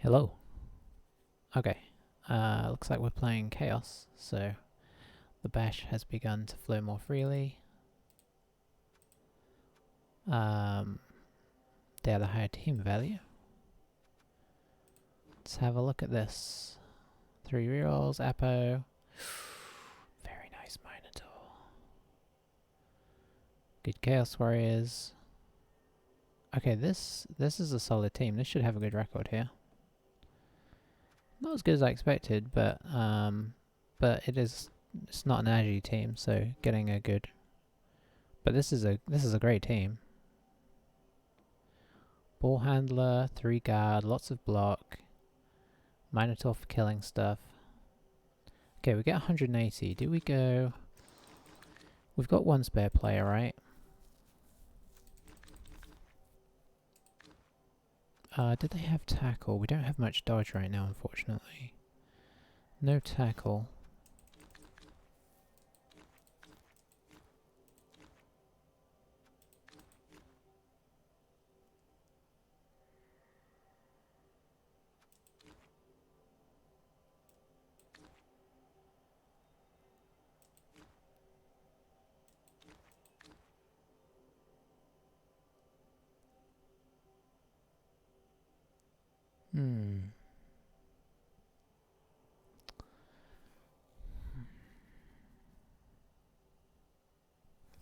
Hello. Okay. Looks like we're playing Chaos, so the bash has begun to flow more freely. They are the higher team value. Let's have a look at this. 3 rerolls, Apo. Very nice Minotaur. Good Chaos Warriors. Okay, this is a solid team. This should have a good record here. Not as good as I expected, but it's not an Agi team, so getting a good. But this is a great team. Ball handler, 3 guard, lots of block, Minotaur for killing stuff. Okay, we get 180. Do we go? We've got 1 spare player, right? Did they have tackle? We don't have much dodge right now, unfortunately. No tackle.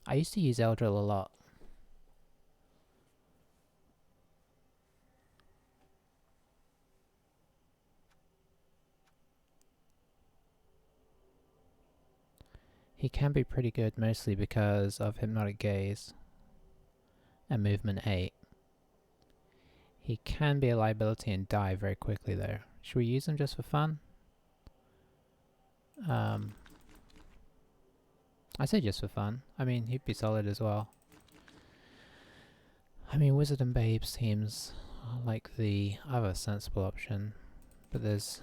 I used to use Eldril a lot. He can be pretty good, mostly because of Hypnotic Gaze and Movement 8. He can be a liability and die very quickly though. Should we use him just for fun? I say just for fun. I mean, he'd be solid as well. I mean, Wizard and Babe seems like the other sensible option, but there's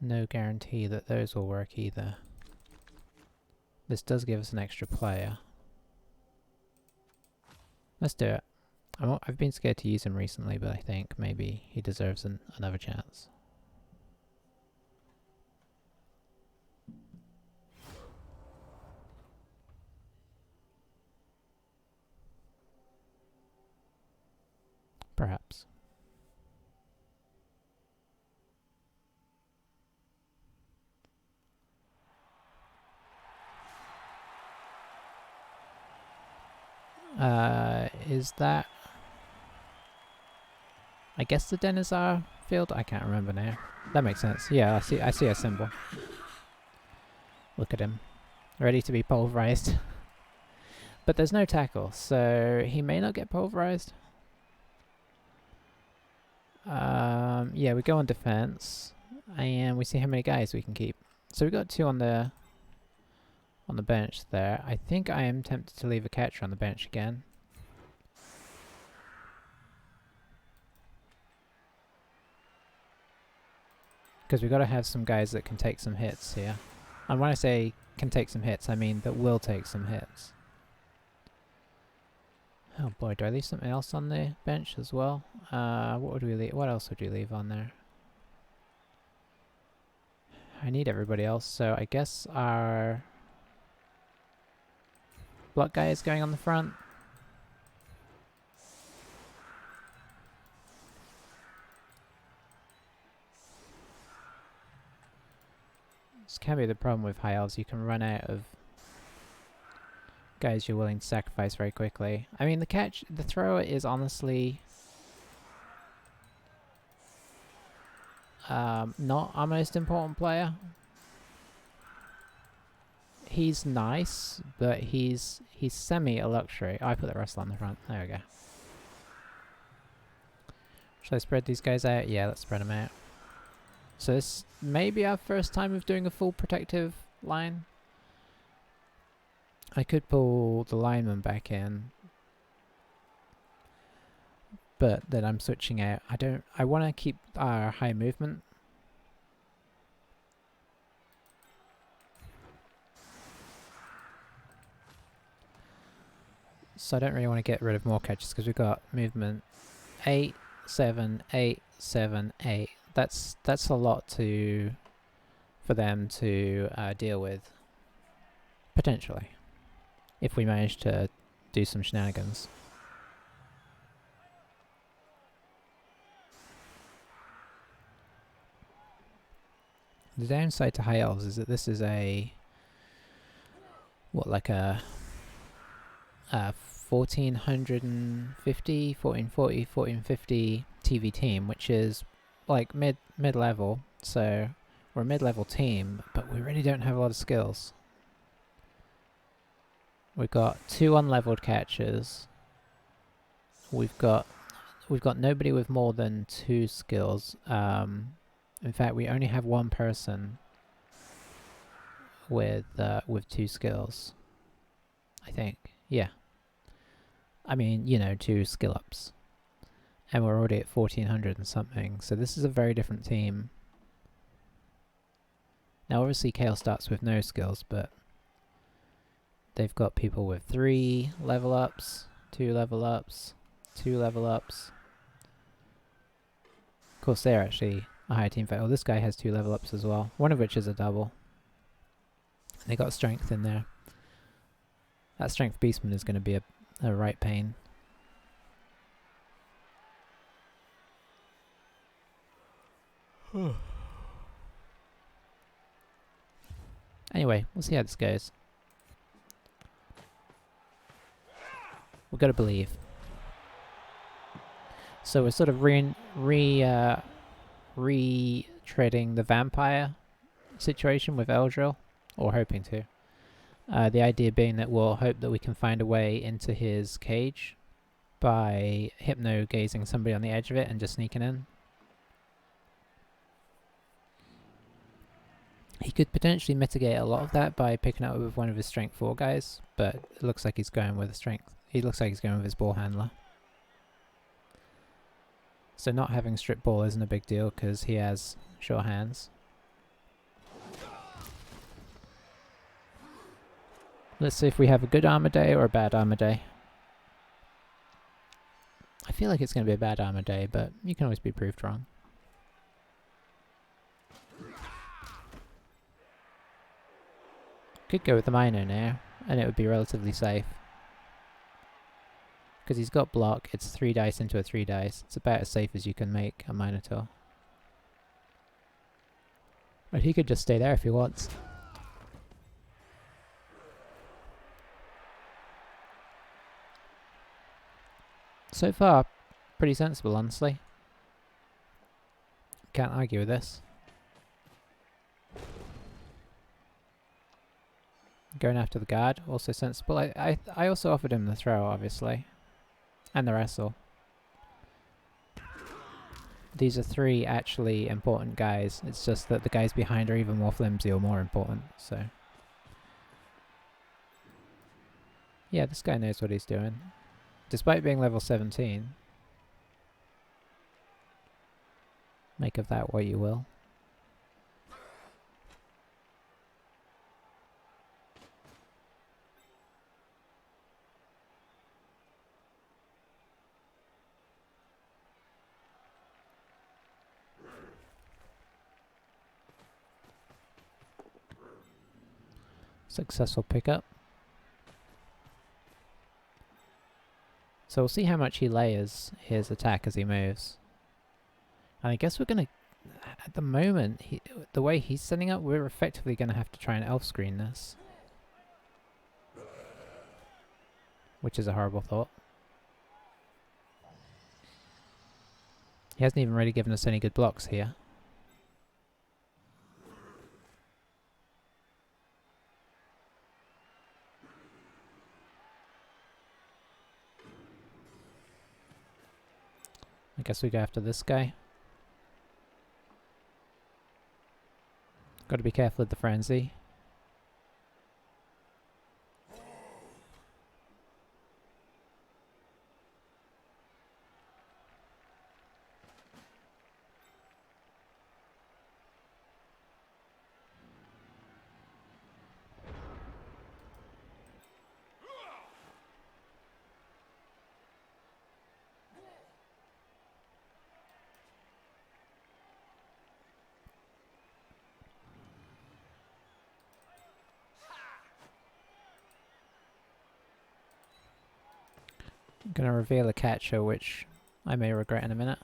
no guarantee that those will work either. This does give us an extra player. Let's do it. I've been scared to use him recently, but I think maybe he deserves another chance. Perhaps. Is that... I guess the Denizar field? I can't remember now. That makes sense. Yeah, I see a symbol. Look at him. Ready to be pulverized. But there's no tackle, so he may not get pulverized. Yeah, we go on defense, and we see how many guys we can keep. So we got 2 on the bench there. I think I am tempted to leave a catcher on the bench again. Because we've got to have some guys that can take some hits here. And when I say can take some hits, I mean that will take some hits. Oh boy, do I leave something else on the bench as well? What would we leave? What else would you leave on there? I need everybody else, so I guess our block guy is going on the front. This can be the problem with high elves. You can run out of guys you're willing to sacrifice very quickly. I mean, the thrower is honestly not our most important player. He's nice, but he's semi a luxury. I put the wrestler on the front. There we go. Should I spread these guys out? Yeah, let's spread them out. So this may be our first time of doing a full protective line. I could pull the lineman back in, but then I'm switching out. I want to keep our high movement. So I don't really want to get rid of more catches because we've got movement 8, 7, 8, 7, 8. That's a lot for them to deal with, potentially, if we manage to do some shenanigans. The downside to high elves is that this is a like a 1450, 1440, 1450 TV team, which is like mid-level. So we're a mid-level team, but we really don't have a lot of skills. We've got 2 unleveled catchers. We've got nobody with more than 2 skills. In fact, we only have 1 person with 2 skills, I think. Yeah. I mean, you know, 2 skill ups. And we're already at 1400 and something, so this is a very different team. Now obviously Kale starts with no skills, but they've got people with 3 level ups, 2 level ups, 2 level ups. Of course they're actually a higher team fight. Oh, this guy has 2 level ups as well, one of which is a double. They got strength in there. That strength beastman is going to be a right pain. Anyway, we'll see how this goes. We've got to believe. So we're sort of retreading the vampire situation with Eldril, or hoping to. The idea being that we'll hope that we can find a way into his cage by hypno-gazing somebody on the edge of it and just sneaking in. He could potentially mitigate a lot of that by picking up with one of his strength 4 guys, but it looks like he's going with he looks like he's going with his ball handler. So not having strip ball isn't a big deal because he has sure hands. Let's see if we have a good armor day or a bad armor day. I feel like it's going to be a bad armor day, but you can always be proved wrong. Could go with the Mino now, and it would be relatively safe. Because he's got block, it's 3 dice into a 3 dice. It's about as safe as you can make a Minotaur. But he could just stay there if he wants. So far, pretty sensible, honestly. Can't argue with this. Going after the guard, also sensible. I also offered him the throw, obviously. And the wrestle. These are 3 actually important guys. It's just that the guys behind are even more flimsy or more important, so. Yeah, this guy knows what he's doing. Despite being level 17. Make of that what you will. Successful pickup. So we'll see how much he layers his attack as he moves. And I guess we're going to, at the moment, the way he's setting up, we're effectively going to have to try and elf screen this. Which is a horrible thought. He hasn't even really given us any good blocks here. I guess we go after this guy. Got to be careful with the frenzy. I'm gonna reveal a catcher, which I may regret in a minute.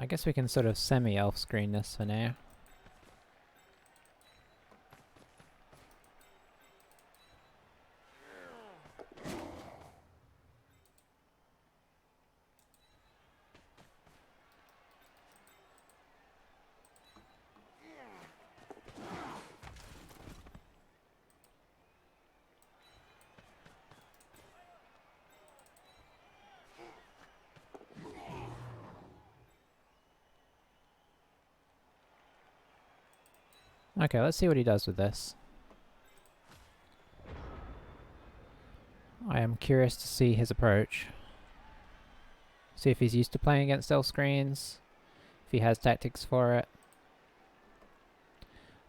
I guess we can sort of semi-elf screen this for now. Okay, let's see what he does with this. I am curious to see his approach. See if he's used to playing against elf screens, if he has tactics for it.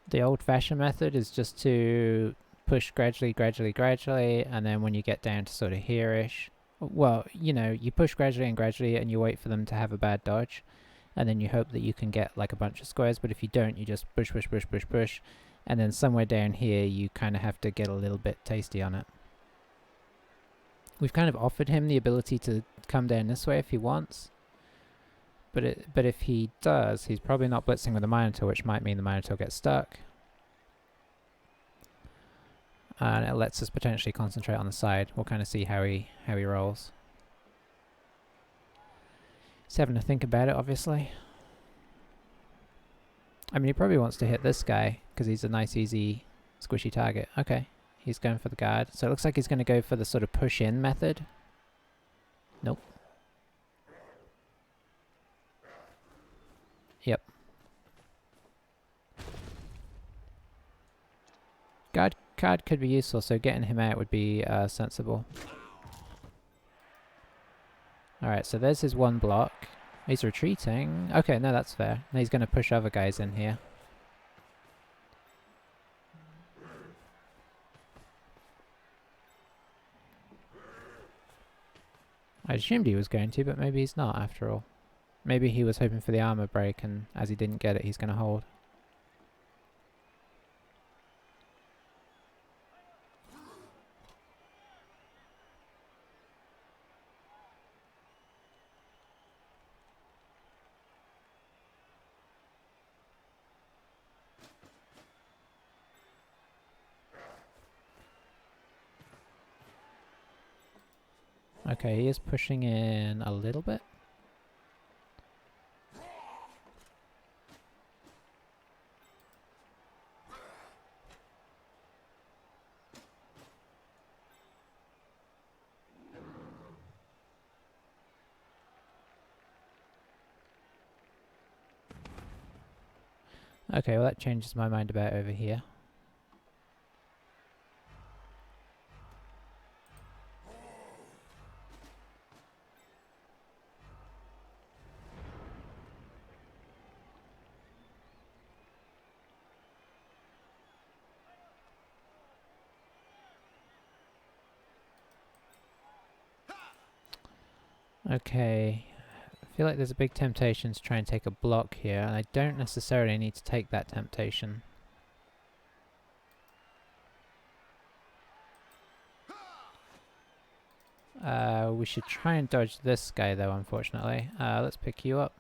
The old-fashioned method is just to push gradually, and then when you get down to sort of here-ish, well, you know, you push gradually and you wait for them to have a bad dodge, and then you hope that you can get like a bunch of squares, but if you don't, you just push, and then somewhere down here you kind of have to get a little bit tasty on it. We've kind of offered him the ability to come down this way if he wants, but if he does, he's probably not blitzing with the Minotaur, which might mean the Minotaur gets stuck. And it lets us potentially concentrate on the side. We'll kind of see how he rolls. He's having to think about it, obviously. I mean, he probably wants to hit this guy because he's a nice, easy, squishy target. Okay, he's going for the guard. So it looks like he's going to go for the sort of push-in method. Nope. Yep. Guard could be useful, so getting him out would be sensible. Alright, so there's his one block. He's retreating. Okay, no, that's fair. Now he's going to push other guys in here. I assumed he was going to, but maybe he's not after all. Maybe he was hoping for the armor break, and as he didn't get it, he's going to hold. Okay, he is pushing in a little bit. Okay, well that changes my mind about over here. Okay, I feel like there's a big temptation to try and take a block here, and I don't necessarily need to take that temptation. We should try and dodge this guy though, unfortunately. Let's pick you up.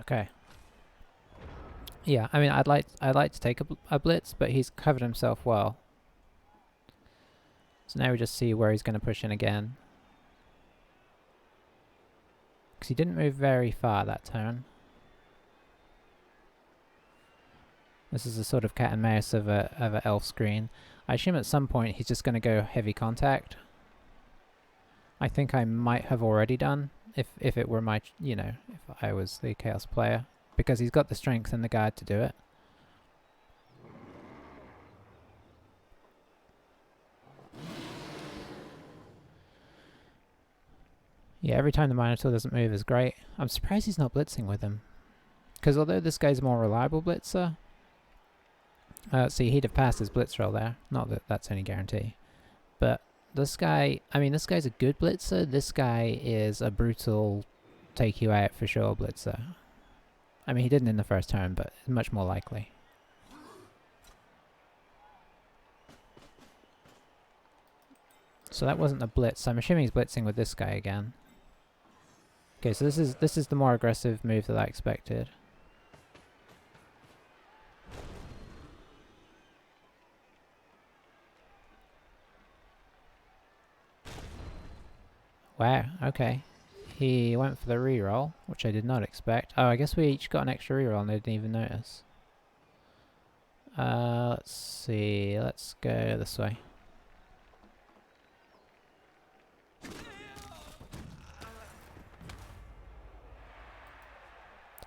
Okay. Yeah, I mean, I'd like to take a blitz, but he's covered himself well. So now we just see where he's going to push in again. Because he didn't move very far that turn. This is a sort of cat and mouse of a elf screen. I assume at some point he's just going to go heavy contact. I think I might have already done if it were my, you know, if I was the Chaos player, because he's got the strength and the guard to do it. Yeah, every time the Minotaur doesn't move is great. I'm surprised he's not blitzing with him. Because although this guy's a more reliable blitzer, see, he'd have passed his blitz roll there. Not that that's any guarantee. But this guy, I mean, this guy's a good blitzer. This guy is a brutal take you out for sure blitzer. I mean, he didn't in the first turn, but much more likely. So that wasn't a blitz. I'm assuming he's blitzing with this guy again. Okay, so this is the more aggressive move that I expected. Wow, okay. He went for the reroll, which I did not expect. Oh, I guess we each got an extra reroll and I didn't even notice. Let's see. Let's go this way.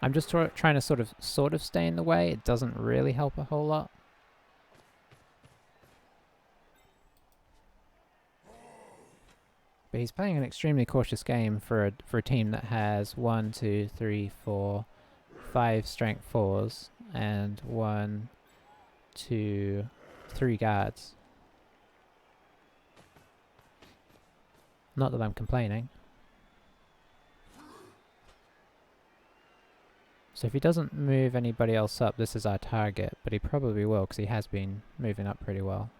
I'm just trying to sort of stay in the way. It doesn't really help a whole lot. But he's playing an extremely cautious game for a team that has 1, 2, 3, 4, 5 strength 4s and 1, 2, 3 guards. Not that I'm complaining. So if he doesn't move anybody else up, this is our target, but he probably will because he has been moving up pretty well.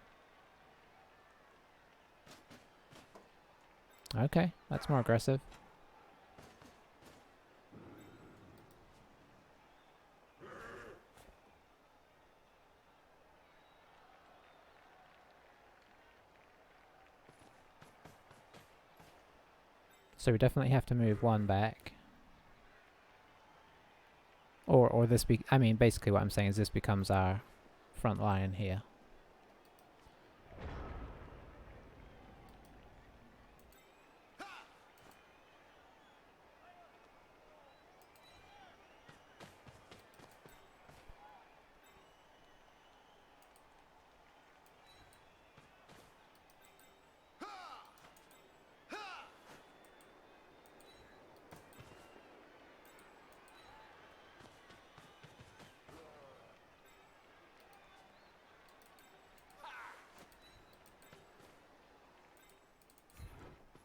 Okay, that's more aggressive. So we definitely have to move one back. Or this I mean, basically what I'm saying is this becomes our front line here.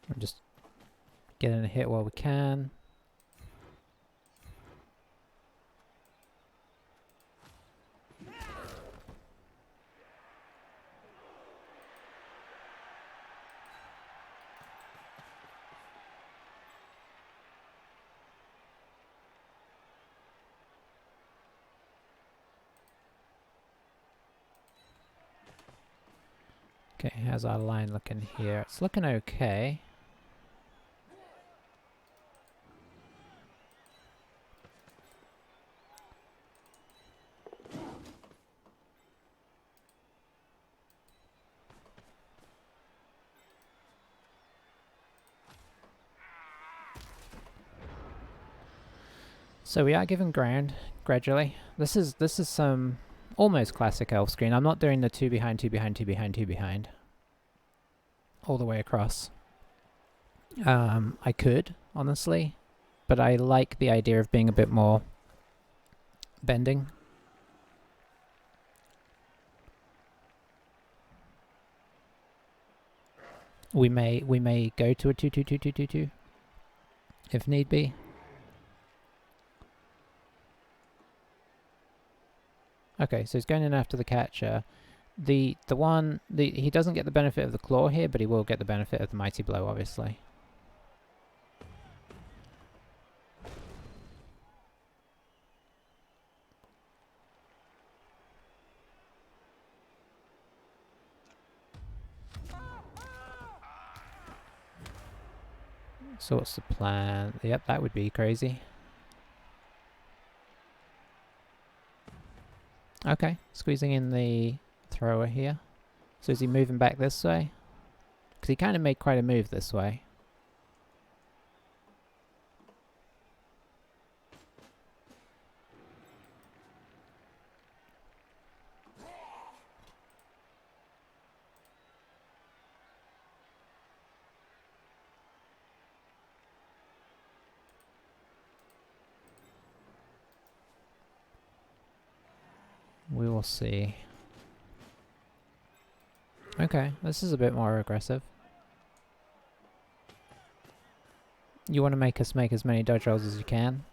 We're just getting a hit while we can. Okay, how's our line looking here? It's looking okay. So we are given ground gradually. This is some almost classic elf screen. I'm not doing the 2 behind, 2 behind, 2 behind, 2 behind all the way across. I could, honestly, but I like the idea of being a bit more bending. We may go to a 2-2-2-2-2-2 if need be. Okay, so he's going in after the catcher. He doesn't get the benefit of the claw here, but he will get the benefit of the mighty blow, obviously. So what's the plan? Yep, that would be crazy. Okay, squeezing in the thrower here. So is he moving back this way? Because he kind of made quite a move this way. We will see. Okay, this is a bit more aggressive. You want to make us make as many dodge rolls as you can.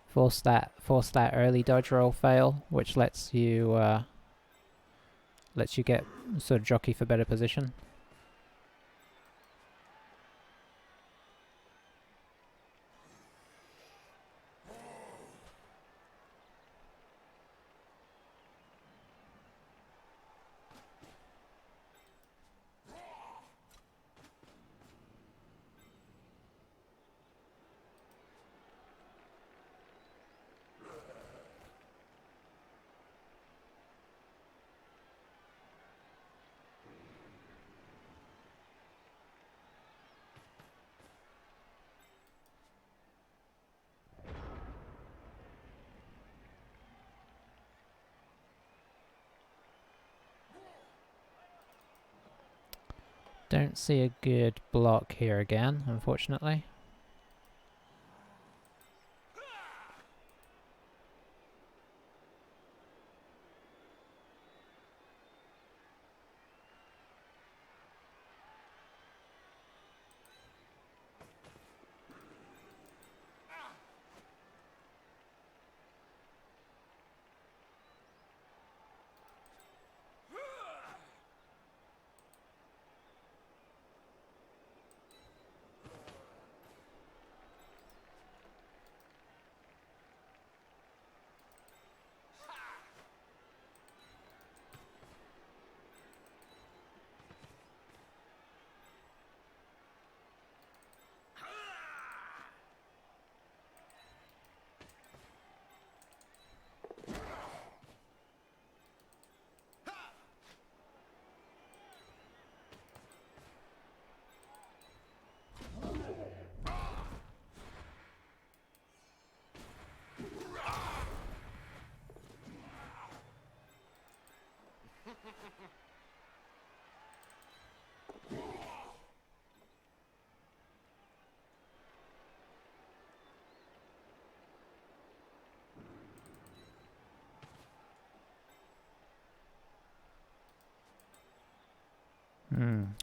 Force that early dodge roll fail, which lets you get sort of jockey for better position. Don't see a good block here again, unfortunately.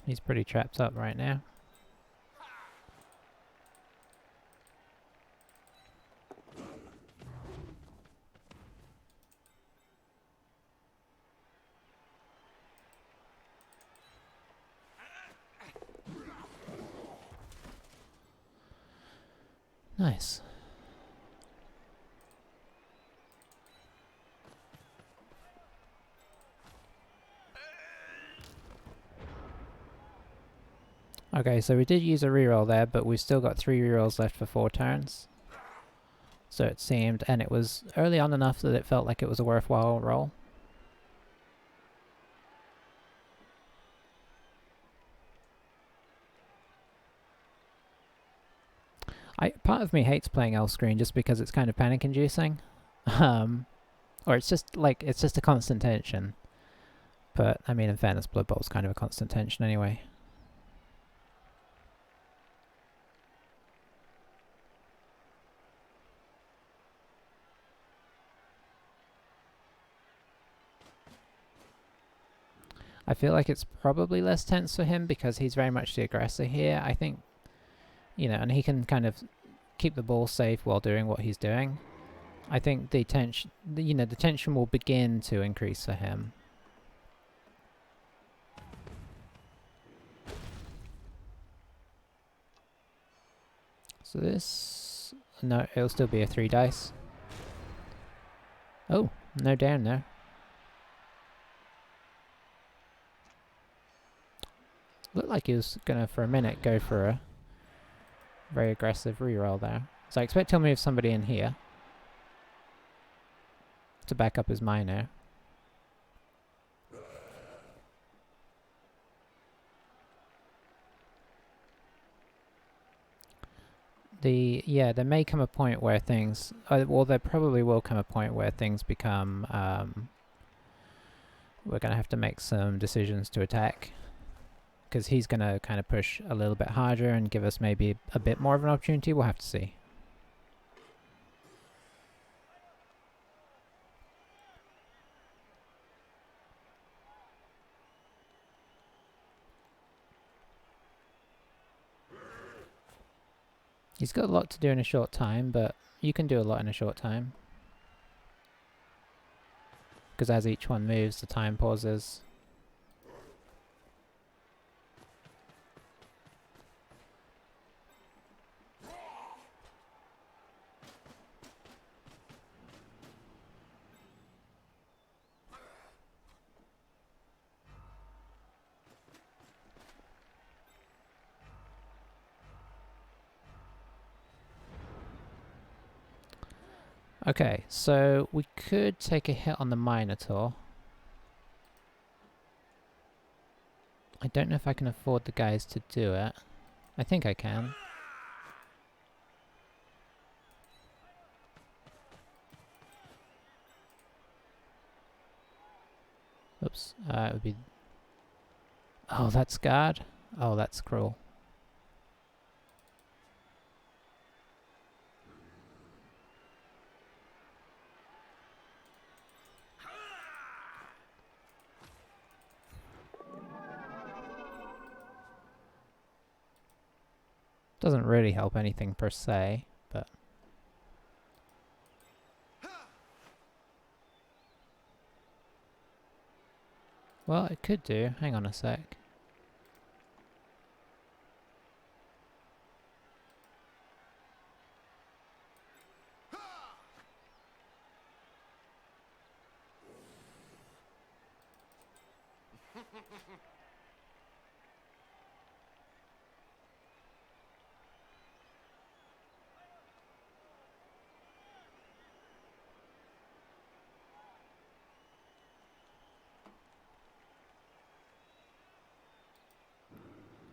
He's pretty trapped up right now. Nice. Okay, so we did use a reroll there, but we've still got 3 rerolls left for 4 turns. So it seemed, and it was early on enough that it felt like it was a worthwhile roll. Part of me hates playing L screen just because it's kind of panic inducing. Or it's just a constant tension. But I mean, in fairness, Blood Bowl's kind of a constant tension anyway. I feel like it's probably less tense for him because he's very much the aggressor here. I think, and he can kind of keep the ball safe while doing what he's doing. I think the tension, the tension will begin to increase for him. So this, no, it'll still be a 3 dice. Oh, no down there. Looked like he was gonna, for a minute, go for a very aggressive reroll there. So I expect he'll move somebody in here. to back up his miner. Yeah, there may come a point where things, well, there probably will come a point where things become, we're going to have to make some decisions to attack, because he's going to kind of push a little bit harder and give us maybe a bit more of an opportunity. We'll have to see. He's got a lot to do in a short time, but you can do a lot in a short time. Because as each one moves, the time pauses. Okay, so we could take a hit on the Minotaur. I don't know if I can afford the guys to do it. I think I can. Oops, it would be... Oh, that's scarred? Oh, that's cruel. Doesn't really help anything per se, but... Well, it could do. Hang on a sec.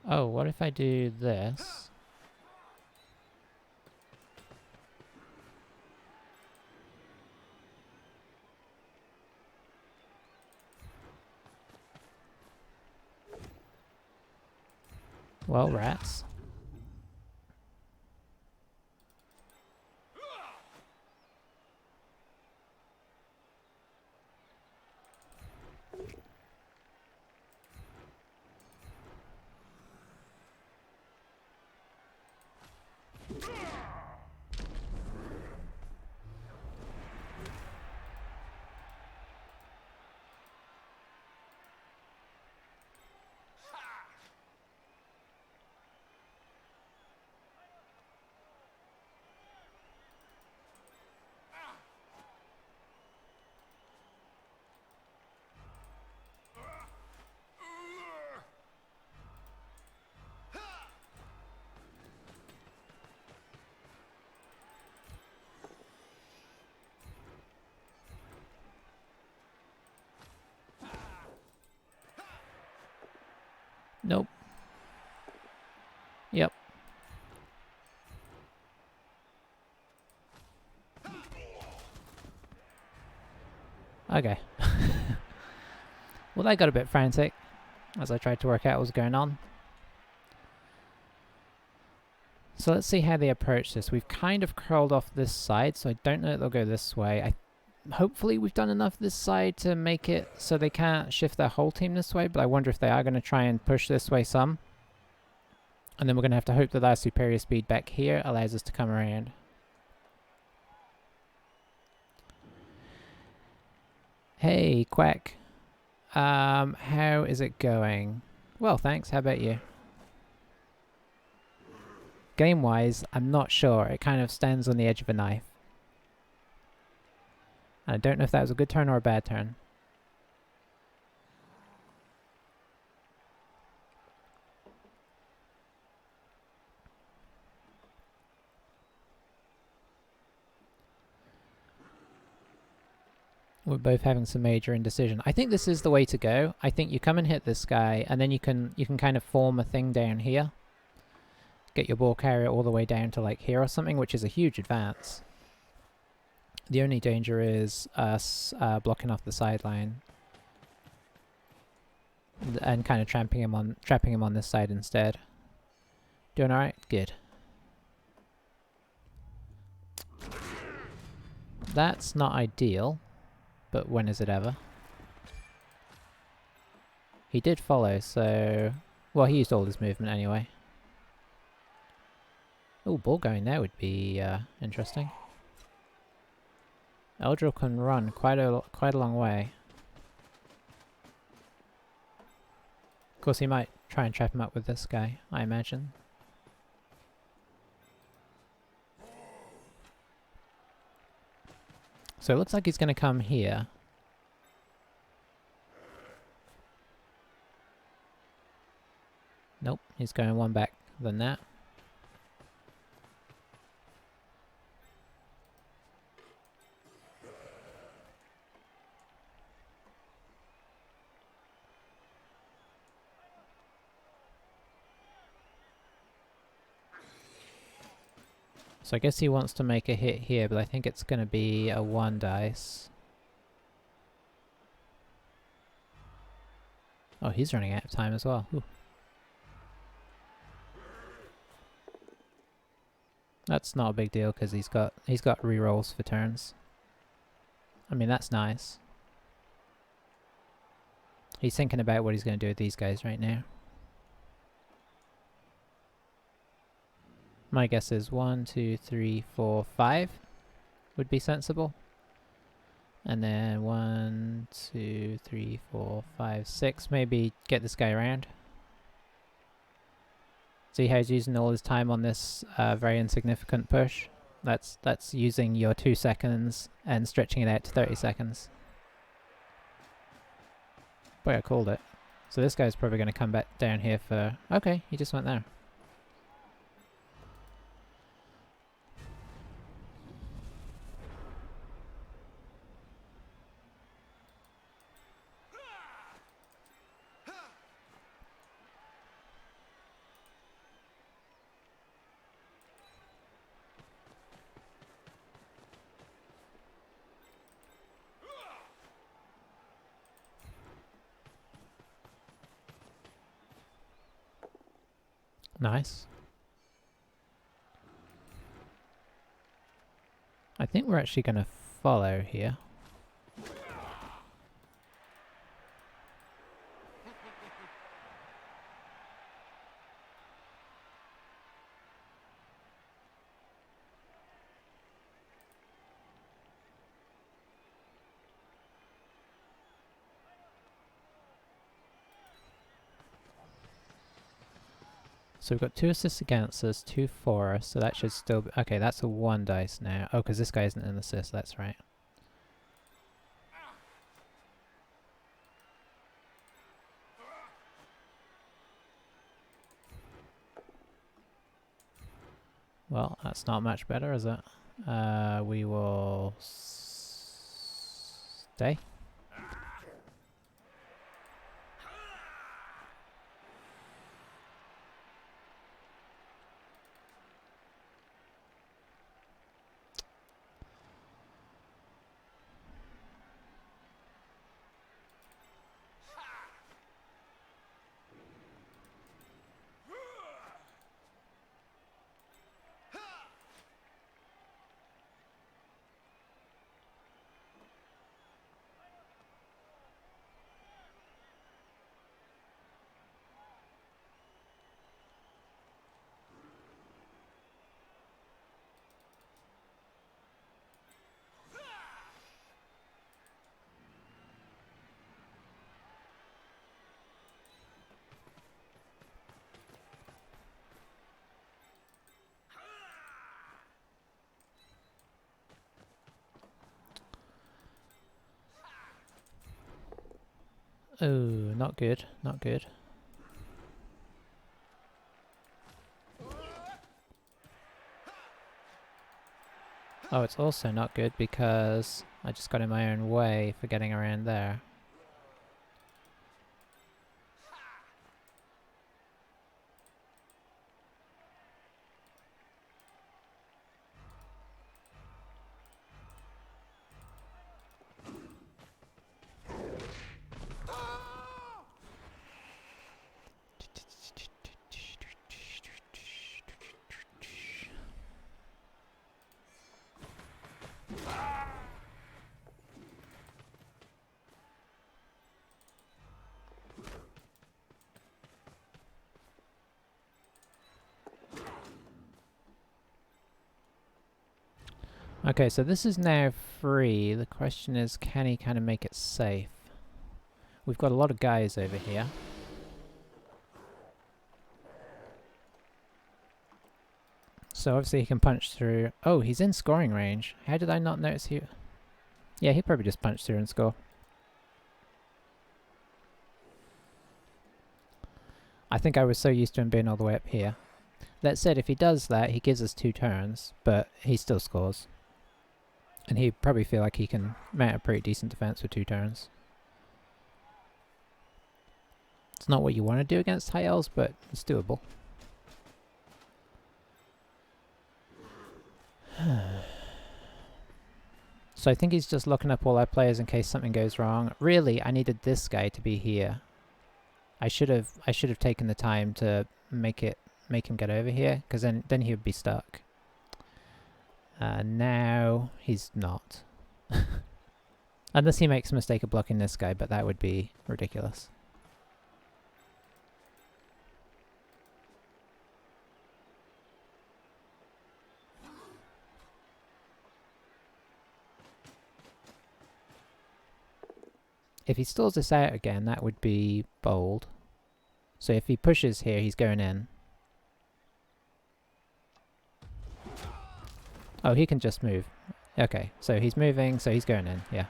Oh, what if I do this? Well, rats. Nope. Yep. Okay. Well, that got a bit frantic as I tried to work out what was going on. So let's see how they approach this. We've kind of curled off this side, so I don't know if they'll go this way. Hopefully we've done enough this side to make it so they can't shift their whole team this way, but I wonder if they are going to try and push this way some. And then we're going to have to hope that our superior speed back here allows us to come around. Hey, Quack. How is it going? Well, thanks. How about you? Game-wise, I'm not sure. It kind of stands on the edge of a knife. And I don't know if that was a good turn or a bad turn. We're both having some major indecision. I think this is the way to go. I think you come and hit this guy, and then you can kind of form a thing down here. Get your ball carrier all the way down to like here or something, which is a huge advance. The only danger is us blocking off the sideline and kind of trapping him on this side instead. Doing all right? Good. That's not ideal, but when is it ever? He did follow, so... Well, he used all his movement anyway. Oh, ball going there would be interesting. Eldril can run quite a long way. Of course, he might try and trap him up with this guy, I imagine. So it looks like he's going to come here. Nope, he's going one back than that. So I guess he wants to make a hit here, but I think it's going to be a 1 dice. Oh, he's running out of time as well. Ooh. That's not a big deal because he's got rerolls for turns. I mean, that's nice. He's thinking about what he's going to do with these guys right now. My guess is 1, 2, 3, 4, 5 would be sensible. And then 1, 2, 3, 4, 5, 6. Maybe get this guy around. See how he's using all his time on this very insignificant push? That's using your 2 seconds and stretching it out to 30 seconds. Boy, I called it. So this guy's probably going to come back down here for... Okay, he just went there. Nice. I think we're actually going to follow here. So we've got 2 assists against us, 2 for us, so that should still be... Okay, that's a 1 dice now. Oh, because this guy isn't an assist, that's right. Well, that's not much better, is it? We will... stay. Oh, not good, not good. Oh, it's also not good because I just got in my own way for getting around there. Okay, so this is now free. The question is, can he kind of make it safe? We've got a lot of guys over here. So obviously he can punch through. Oh, he's in scoring range. How did I not notice he... Yeah, he probably just punched through and score. I think I was so used to him being all the way up here. That said, if he does that, he gives us 2 turns, but he still scores. And he'd probably feel like he can mount a pretty decent defense with 2 turns. It's not what you want to do against high elves, but it's doable. So I think he's just looking up all our players in case something goes wrong. Really, I needed this guy to be here. I should have taken the time to make him get over here, because then he would be stuck. Now he's not. Unless he makes a mistake of blocking this guy, but that would be ridiculous. If he stalls this out again, that would be bold. So if he pushes here, he's going in. Oh, he can just move. Okay, so he's moving, so he's going in, yeah.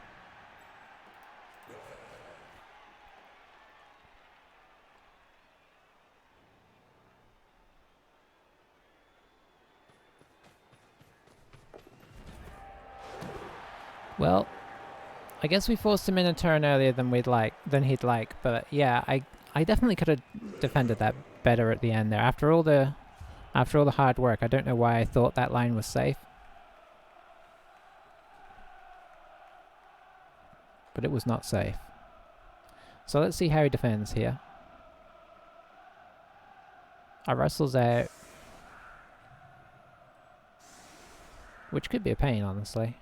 Well, I guess we forced him in a turn earlier than he'd like, but yeah, I definitely could have defended that better at the end there. After all the hard work, I don't know why I thought that line was safe. But it was not safe. So let's see how he defends here. Our Russell's out. Which could be a pain, honestly.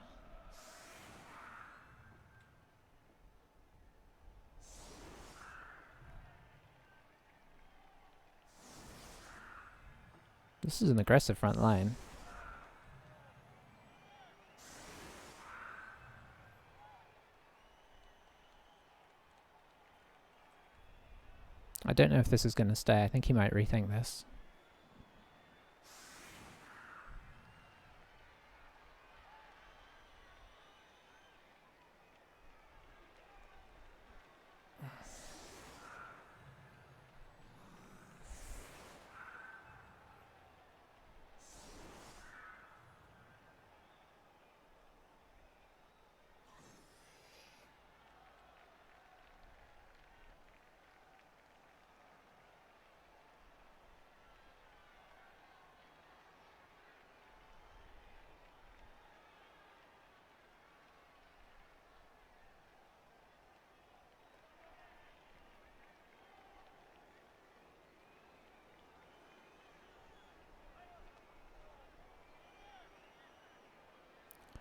This is an aggressive front line. I don't know if this is going to stay. I think he might rethink this.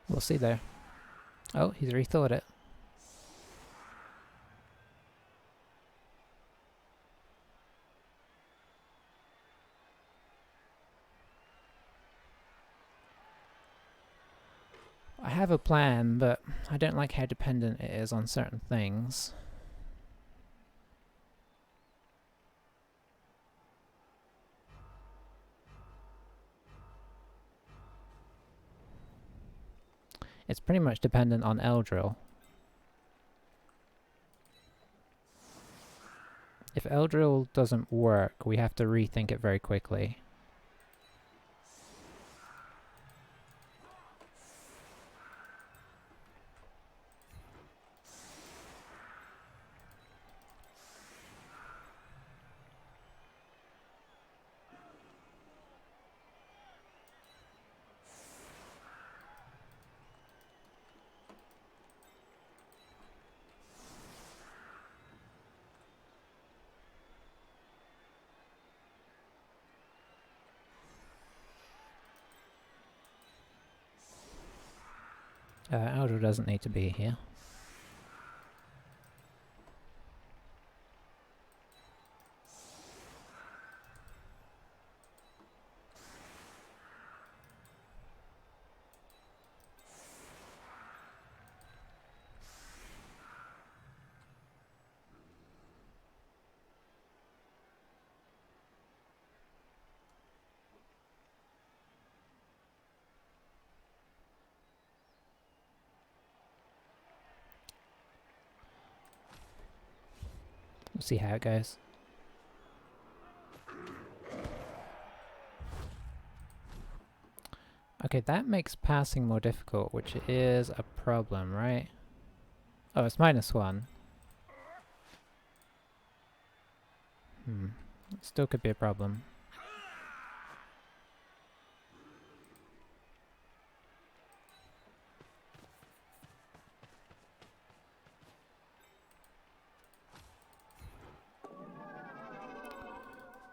We'll see there. Oh, he's rethought it. I have a plan, but I don't like how dependent it is on certain things. It's pretty much dependent on Eldril. If Eldril doesn't work, we have to rethink it very quickly. Eldril doesn't need to be here. We'll see how it goes. Okay, that makes passing more difficult, which is a problem, right? Oh, it's -1. It still could be a problem.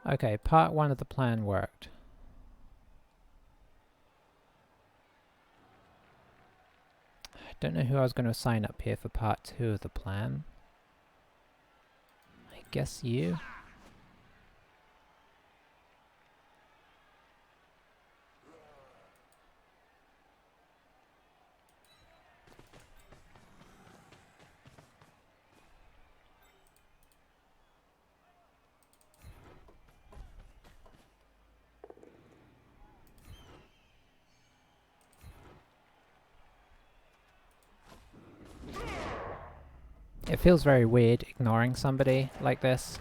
Okay, part 1 of the plan worked. I don't know who I was going to assign up here for part 2 of the plan. I guess you? It feels very weird ignoring somebody like this.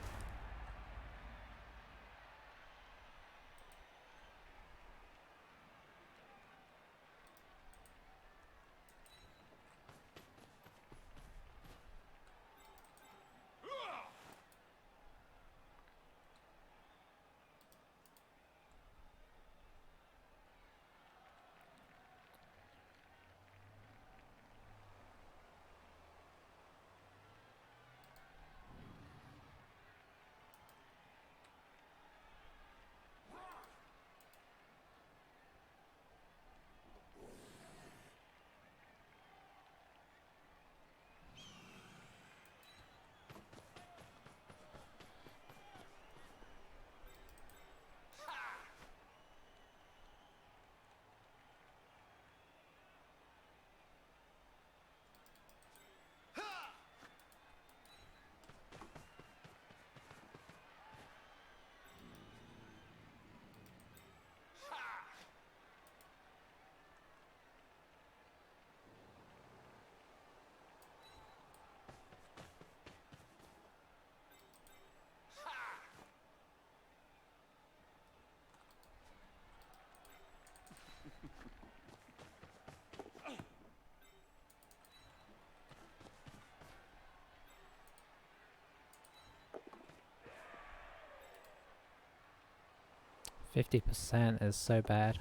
%50 is so bad.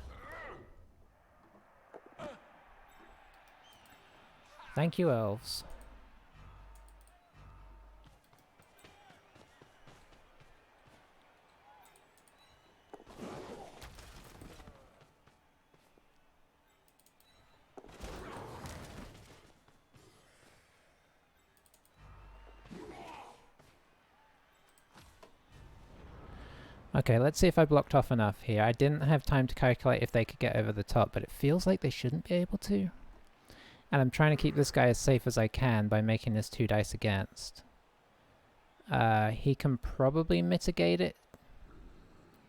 Thank you, elves. Okay, let's see if I blocked off enough here. I didn't have time to calculate if they could get over the top, but it feels like they shouldn't be able to. And I'm trying to keep this guy as safe as I can by making this 2 dice against. He can probably mitigate it.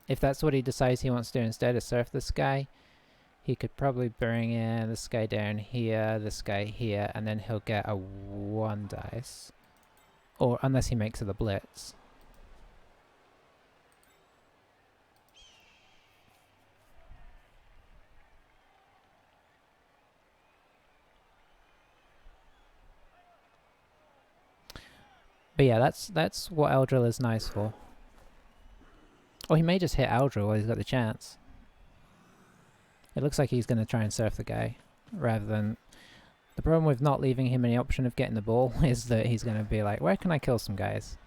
If that's what he decides he wants to do instead of surf this guy, he could probably bring in this guy down here, this guy here, and then he'll get a 1 dice. Or unless he makes it a blitz. But yeah, that's what Eldril is nice for. Or he may just hit Eldril while he's got the chance. It looks like he's going to try and surf the guy, rather than... The problem with not leaving him any option of getting the ball is that he's going to be like, where can I kill some guys?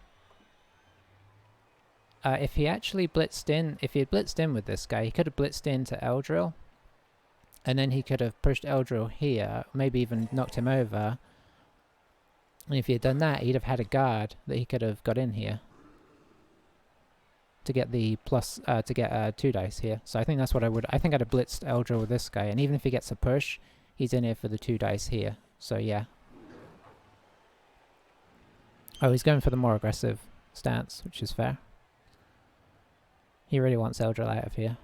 If he actually blitzed in, if he had blitzed in with this guy, he could have blitzed into Eldril, and then he could have pushed Eldril here, maybe even knocked him over. And if he had done that, he'd have had a guard that he could have got in here to get the plus, to get 2 dice here. So I think that's what I would. I think I'd have blitzed Eldril with this guy, and even if he gets a push, he's in here for the 2 dice here. So yeah. Oh, he's going for the more aggressive stance, which is fair. He really wants Eldril out of here.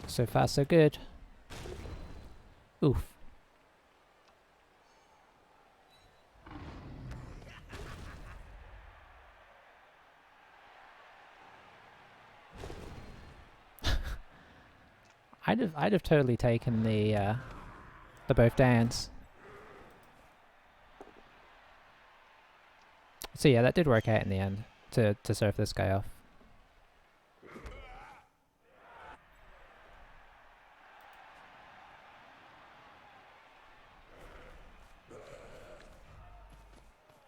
So far, so good. Oof. I'd have totally taken the both downs. So yeah, that did work out in the end to serve this guy off.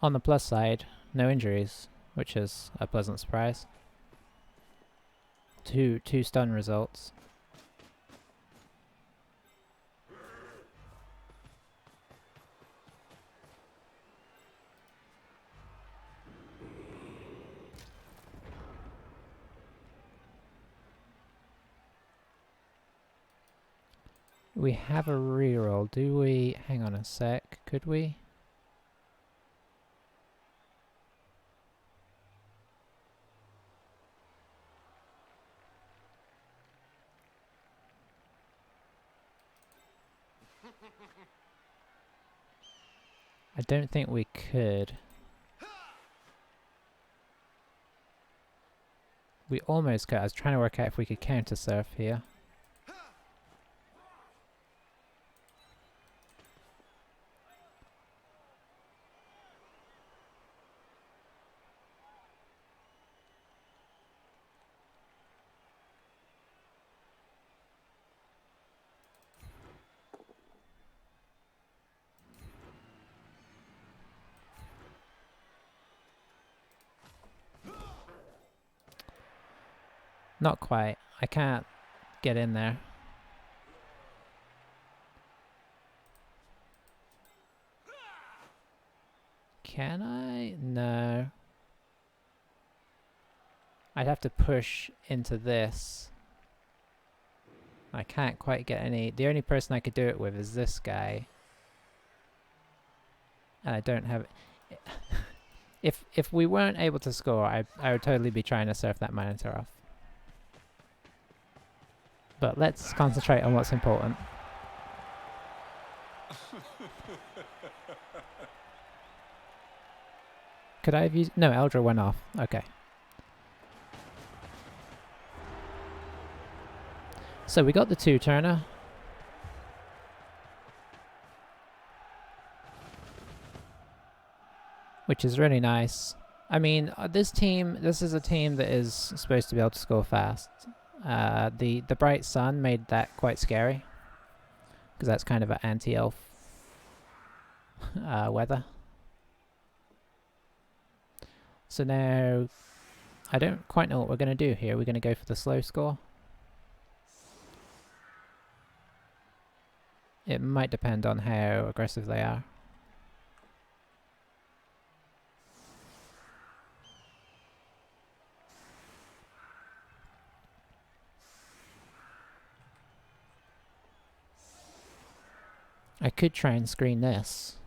On the plus side, no injuries, which is a pleasant surprise. Two stun results. We have a reroll, do we? Hang on a sec, could we? I don't think we could. We almost could. I was trying to work out if we could counter surf here. Not quite. I can't get in there. Can I? No. I'd have to push into this. I can't quite get any. The only person I could do it with is this guy. And I don't have... If we weren't able to score, I would totally be trying to surf that Minotaur off. But let's concentrate on what's important. Could I have used... No, Eldra went off. Okay. So we got the 2-turner. Which is really nice. I mean, this is a team that is supposed to be able to score fast. The bright sun made that quite scary. Because that's kind of an anti-elf weather. So now, I don't quite know what we're going to do here. We're going to go for the slow score. It might depend on how aggressive they are. I could try and screen this.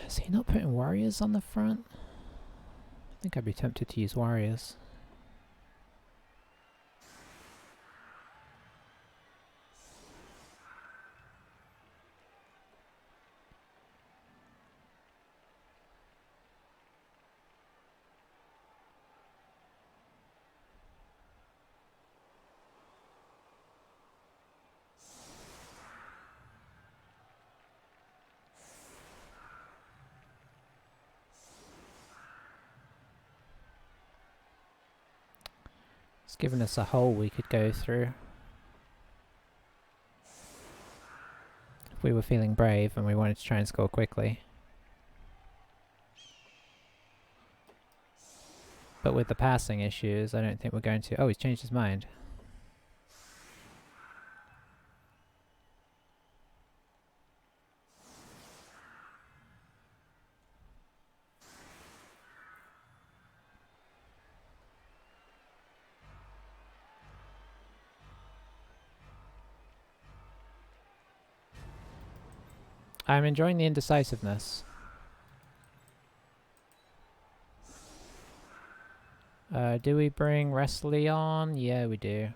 Is he not putting warriors on the front? I think I'd be tempted to use warriors. It's given us a hole we could go through. If we were feeling brave and we wanted to try and score quickly. But with the passing issues, I don't think we're going to... Oh, he's changed his mind. I'm enjoying the indecisiveness. Do we bring Wesley on? Yeah, we do.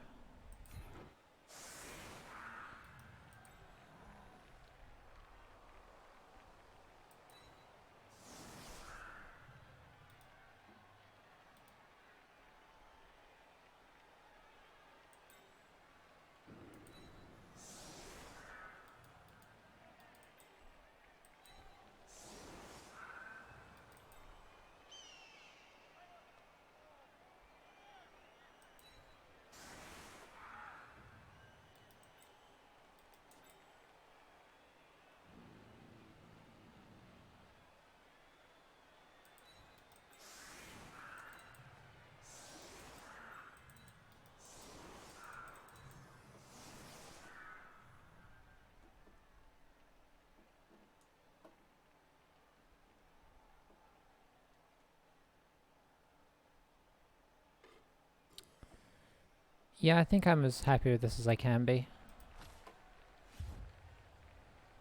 Yeah, I think I'm as happy with this as I can be.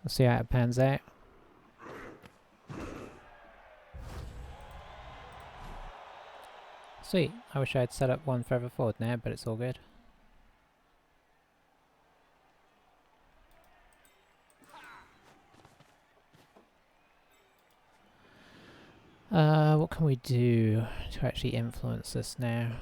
We'll see how it pans out. Sweet. I wish I had set up one further forward now, but it's all good. What can we do to actually influence this now?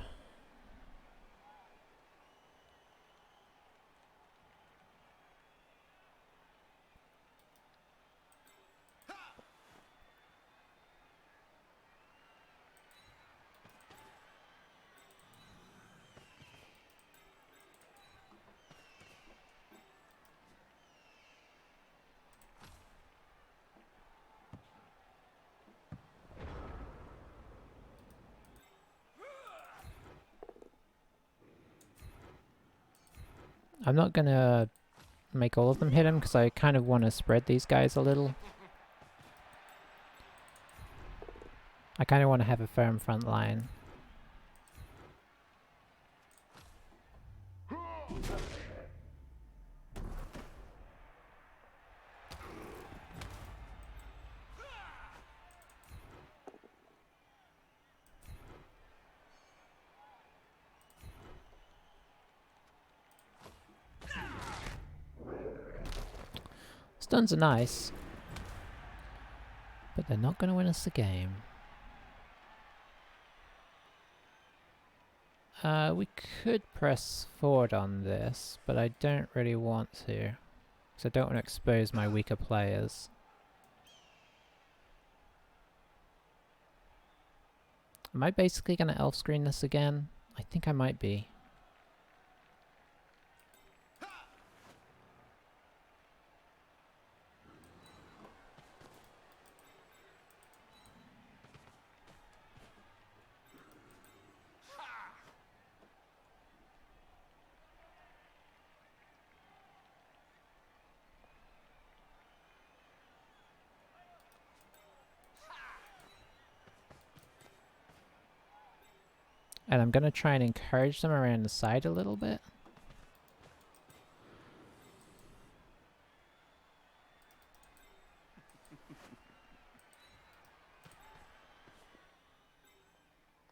I'm not gonna make all of them hit him because I kind of want to spread these guys a little. I kind of want to have a firm front line. Stuns are nice, but they're not going to win us the game. We could press forward on this, but I don't really want to, because I don't want to expose my weaker players. Am I basically going to elf screen this again? I think I might be. And I'm going to try and encourage them around the side a little bit.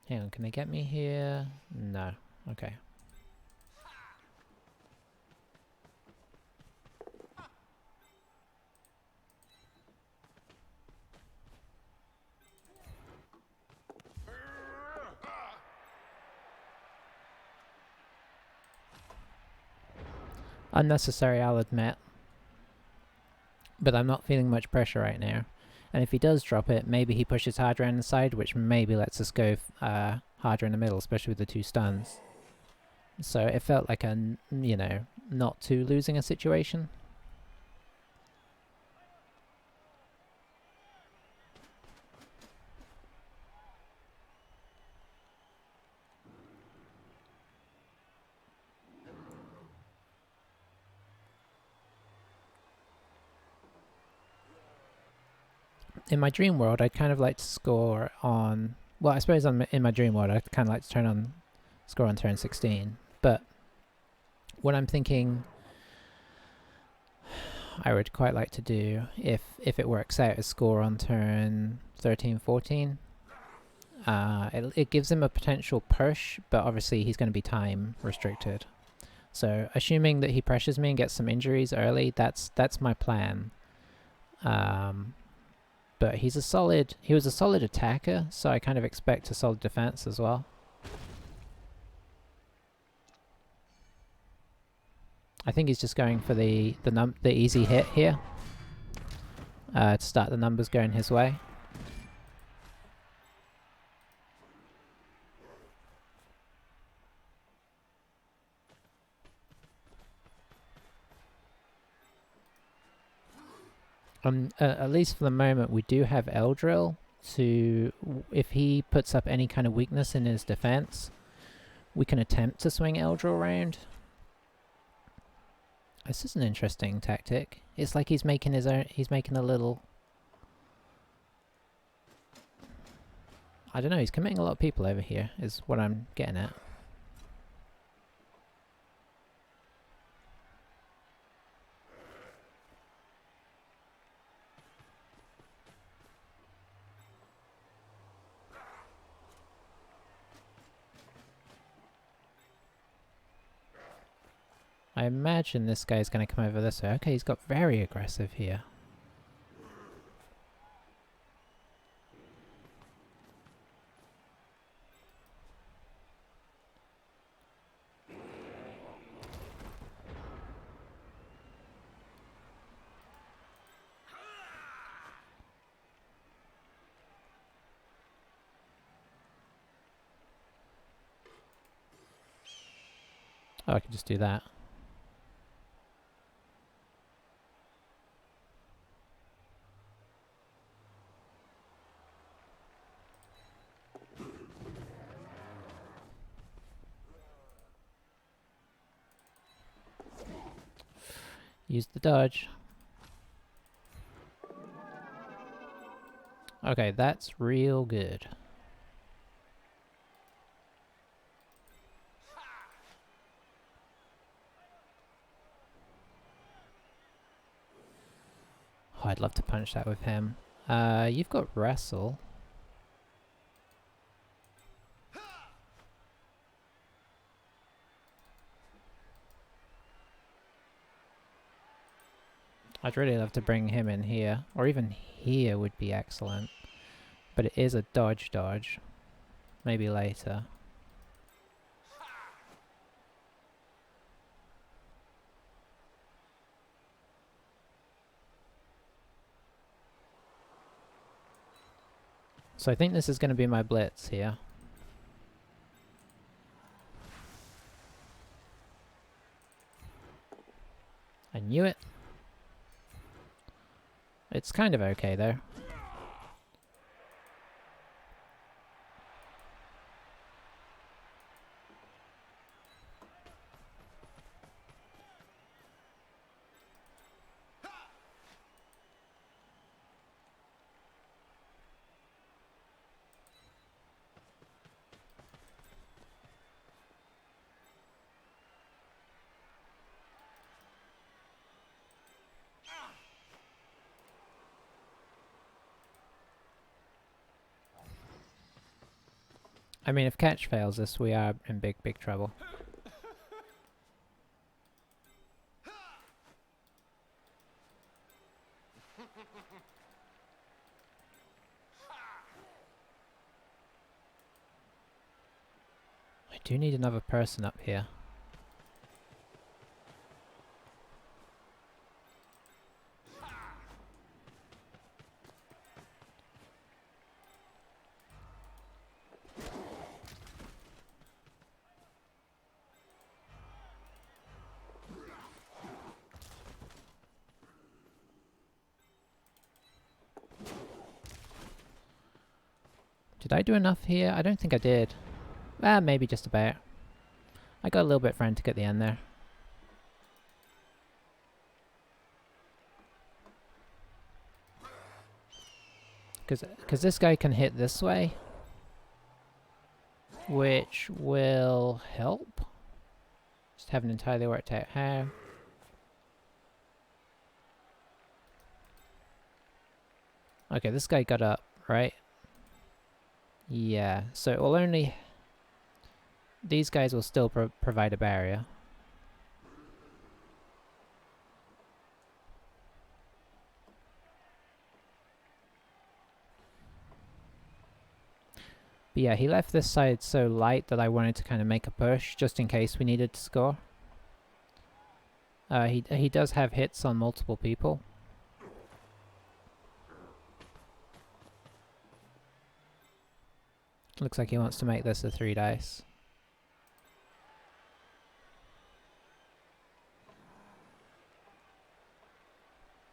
Hang on, can they get me here? No. Okay. Unnecessary, I'll admit. But I'm not feeling much pressure right now. And if he does drop it, maybe he pushes harder on the side, which maybe lets us go harder in the middle, especially with the two stuns. So it felt like a, you know, not too losing a situation. In my dream world, I'd kind of like to score on... Well, I suppose in my dream world, I'd kind of like to score on turn 16. But what I'm thinking I would quite like to do, if it works out, is score on turn 13, 14. It gives him a potential push, but obviously he's going to be time restricted. So assuming that he pressures me and gets some injuries early, that's my plan. But he was a solid attacker, so I kind of expect a solid defense as well. I think he's just going for the easy hit here to start the numbers going his way. At least for the moment, we do have Eldril to, if he puts up any kind of weakness in his defense, we can attempt to swing Eldril around. This is an interesting tactic. It's like he's making his own, he's making a little... I don't know, he's committing a lot of people over here, is what I'm getting at. I imagine this guy's going to come over this way. Okay, he's got very aggressive here. Oh, I can just do that. Use the dodge. Okay, that's real good. Oh, I'd love to punch that with him. You've got wrestle. I'd really love to bring him in here, or even here would be excellent. But it is a dodge. Maybe later. So I think this is going to be my blitz here. I knew it. It's kind of okay though. I mean, if catch fails us, we are in big trouble. I do need another person up here. Did I do enough here? I don't think I did. Ah, maybe just about. I got a little bit frantic at the end there. Because this guy can hit this way, which will help. Just haven't entirely worked out how. Okay, this guy got up, right? Yeah, so it will only... These guys will still provide a barrier. But yeah, he left this side so light that I wanted to kind of make a push, just in case we needed to score. He does have hits on multiple people. Looks like he wants to make this a 3 dice.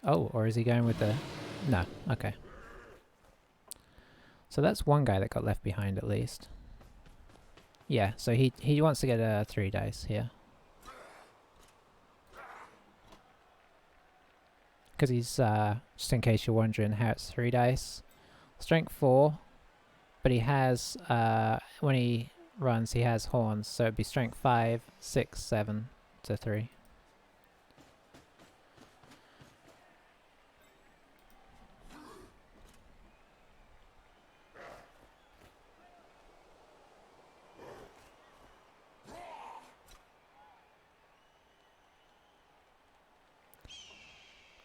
Oh, or is he going with the... No, okay. So that's one guy that got left behind at least. Yeah, so he wants to get a 3 dice here. Because he's, just in case you're wondering how it's 3 dice. Strength 4, but he has, when he runs, he has horns, so it'd be strength 5, 6, 7 to 3.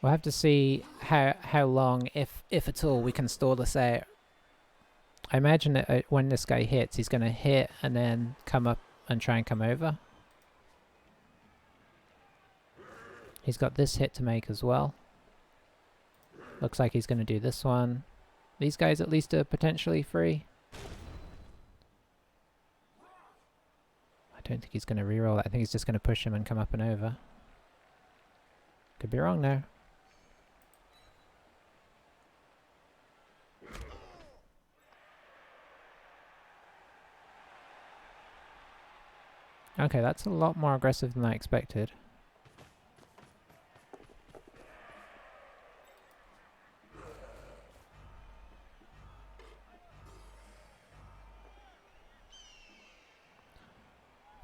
We'll have to see how long, if at all, we can stall this out. I imagine that when this guy hits, he's going to hit and then come up and try and come over. He's got this hit to make as well. Looks like he's going to do this one. These guys at least are potentially free. I don't think he's going to reroll it. I think he's just going to push him and come up and over. Could be wrong there. Okay, that's a lot more aggressive than I expected.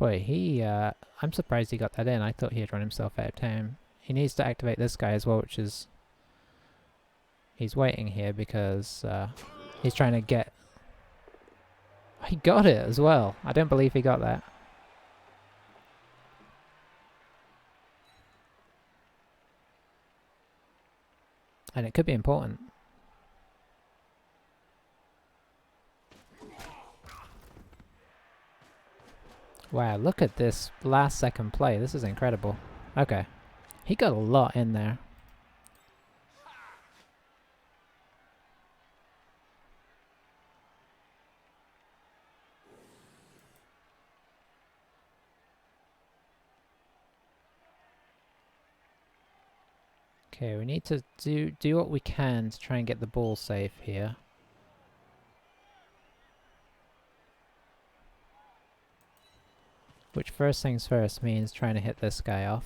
Boy, I'm surprised he got that in. I thought he had run himself out of town. He needs to activate this guy as well, which is... He's waiting here because he's trying to get... He got it as well. I don't believe he got that. And it could be important. Wow, look at this last second play. This is incredible. Okay. He got a lot in there. Okay, we need to do what we can to try and get the ball safe here. Which first things first means trying to hit this guy off.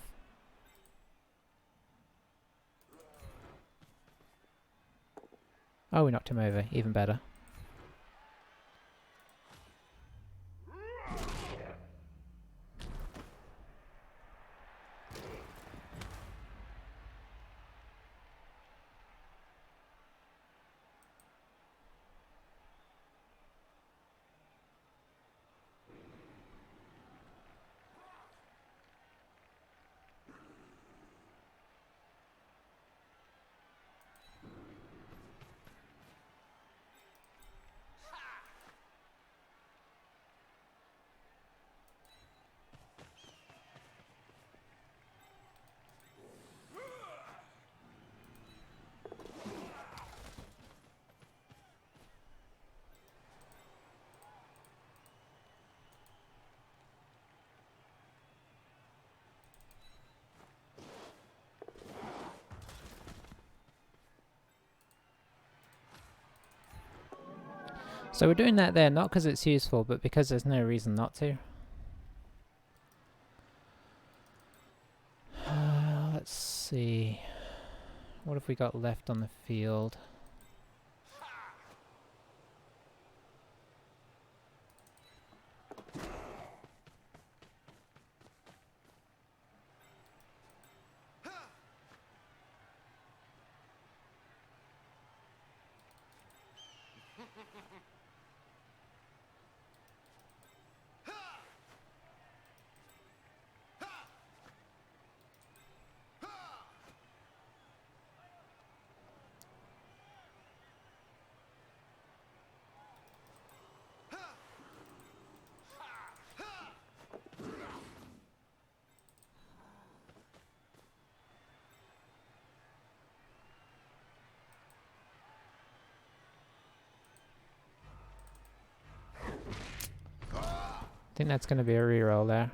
Oh, we knocked him over. Even better. So we're doing that there not because it's useful, but because there's no reason not to. Let's see. What have we got left on the field? I think that's going to be a reroll there.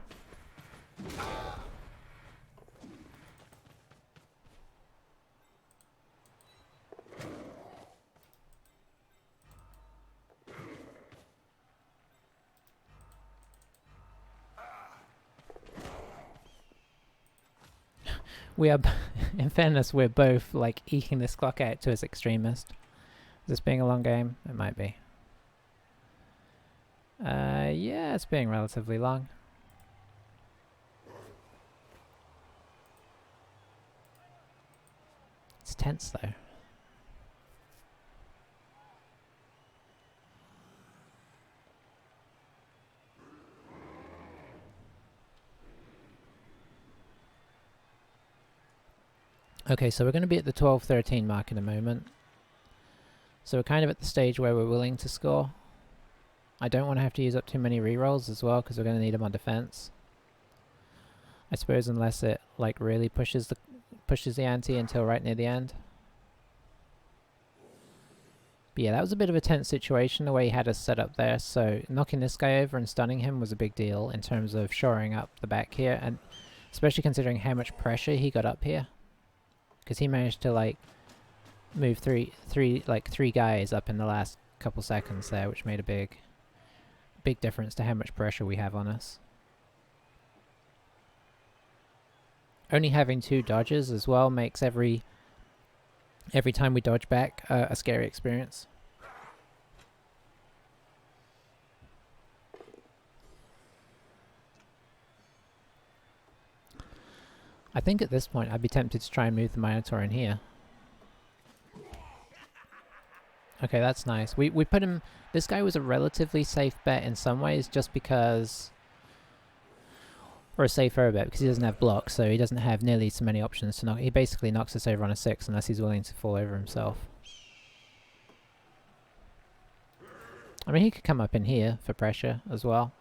We are, in fairness, we're both like eking this clock out to its extremist. This being a long game, it might be. Yeah, it's being relatively long. It's tense though. Okay, so we're going to be at the 12-13 mark in a moment. So we're kind of at the stage where we're willing to score. I don't want to have to use up too many rerolls as well, because we're going to need them on defense. I suppose unless it like really pushes the ante until right near the end. But yeah, that was a bit of a tense situation the way he had us set up there. So knocking this guy over and stunning him was a big deal in terms of shoring up the back here, and especially considering how much pressure he got up here, because he managed to like move three guys up in the last couple seconds there, which made a big difference to how much pressure we have on us. Only having 2 dodges as well makes every time we dodge back a scary experience. I think at this point I'd be tempted to try and move the Minotaur in here. Okay, that's nice. We put him... This guy was a relatively safe bet in some ways, just because... Or a safer bet, because he doesn't have blocks, so he doesn't have nearly so many options to knock... He basically knocks us over on a 6, unless he's willing to fall over himself. I mean, he could come up in here for pressure as well.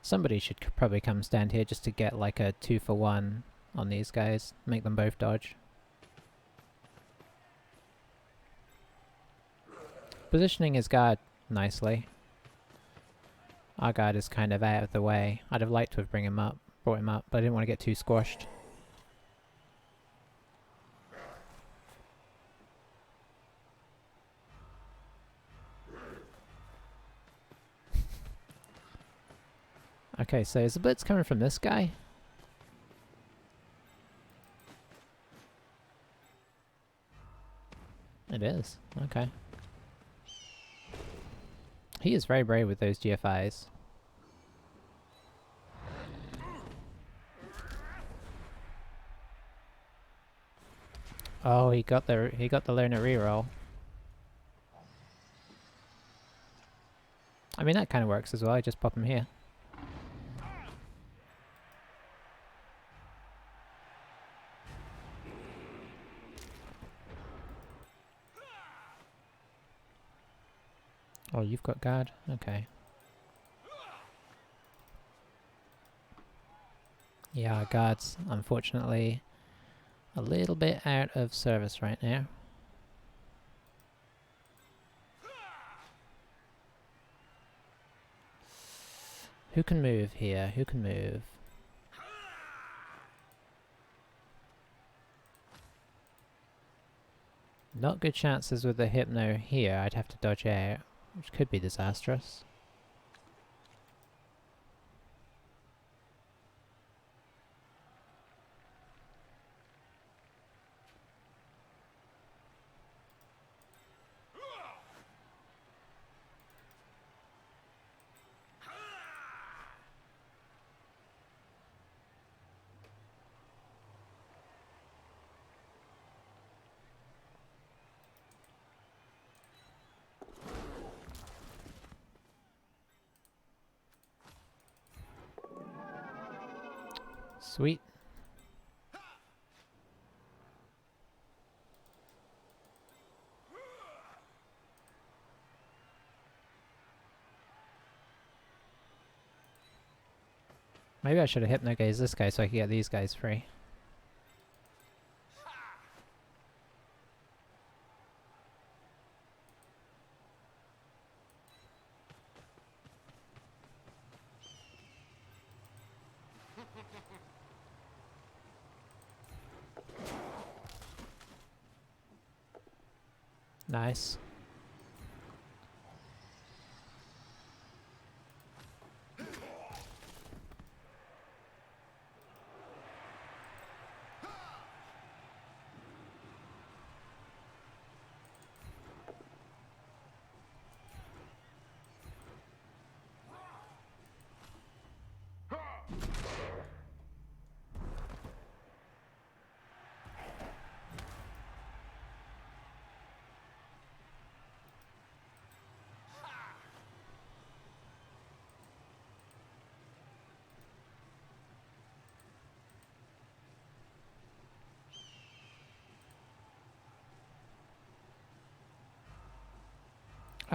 Somebody should probably come stand here just to get like a 2-for-1 on these guys. Make them both dodge. Positioning his guard nicely. Our guard is kind of out of the way. I'd have liked to have brought him up, but I didn't want to get too squashed. Okay, so is the blitz coming from this guy? It is. Okay. He is very brave with those GFIs. Oh, he got the learner reroll. I mean, that kind of works as well. I just pop him here. Oh, you've got guard? Okay. Yeah, our guard's unfortunately a little bit out of service right now. Who can move here? Who can move? Not good chances with the Hypno here. I'd have to dodge out, which could be disastrous. Sweet. Maybe I should have hypnogazed this guy so I could get these guys free. Nice.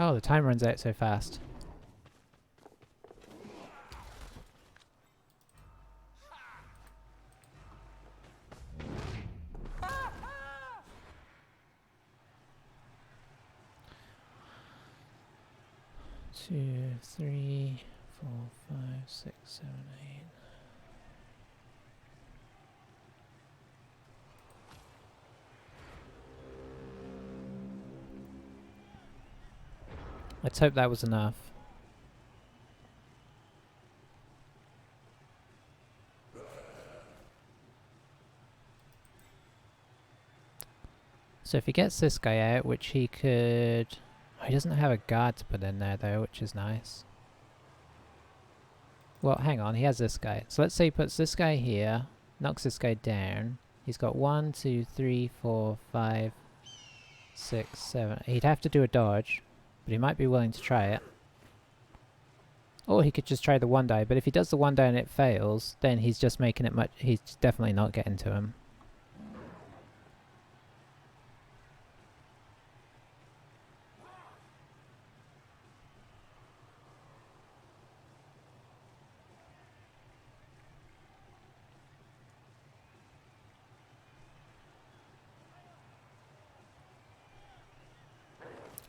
Oh, the time runs out so fast. Two, three, 4, 5, 6, 7, 8. Let's hope that was enough. So if he gets this guy out, which he could... Oh, he doesn't have a guard to put in there though, which is nice. Well, hang on, he has this guy. So let's say he puts this guy here, knocks this guy down. He's got 1, 2, 3, 4, 5, 6, 7. He'd have to do a dodge, but he might be willing to try it. Or he could just try the one die, but if he does the one die and it fails, then he's just making it much... He's definitely not getting to him.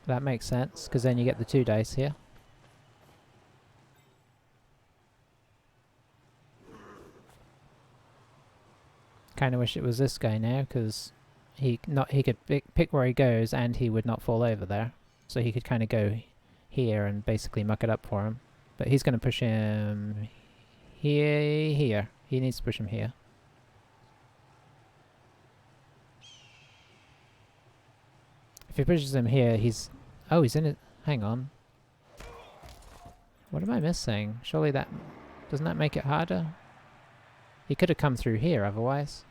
That makes sense, because then you get the 2 dice here. Kind of wish it was this guy now, because he could pick where he goes, and he would not fall over there. So he could kind of go here and basically muck it up for him. But he's going to push him here. He needs to push him here. If he pushes him here, he's... Oh, he's in it. Hang on. What am I missing? Surely that... Doesn't that make it harder? He could have come through here otherwise.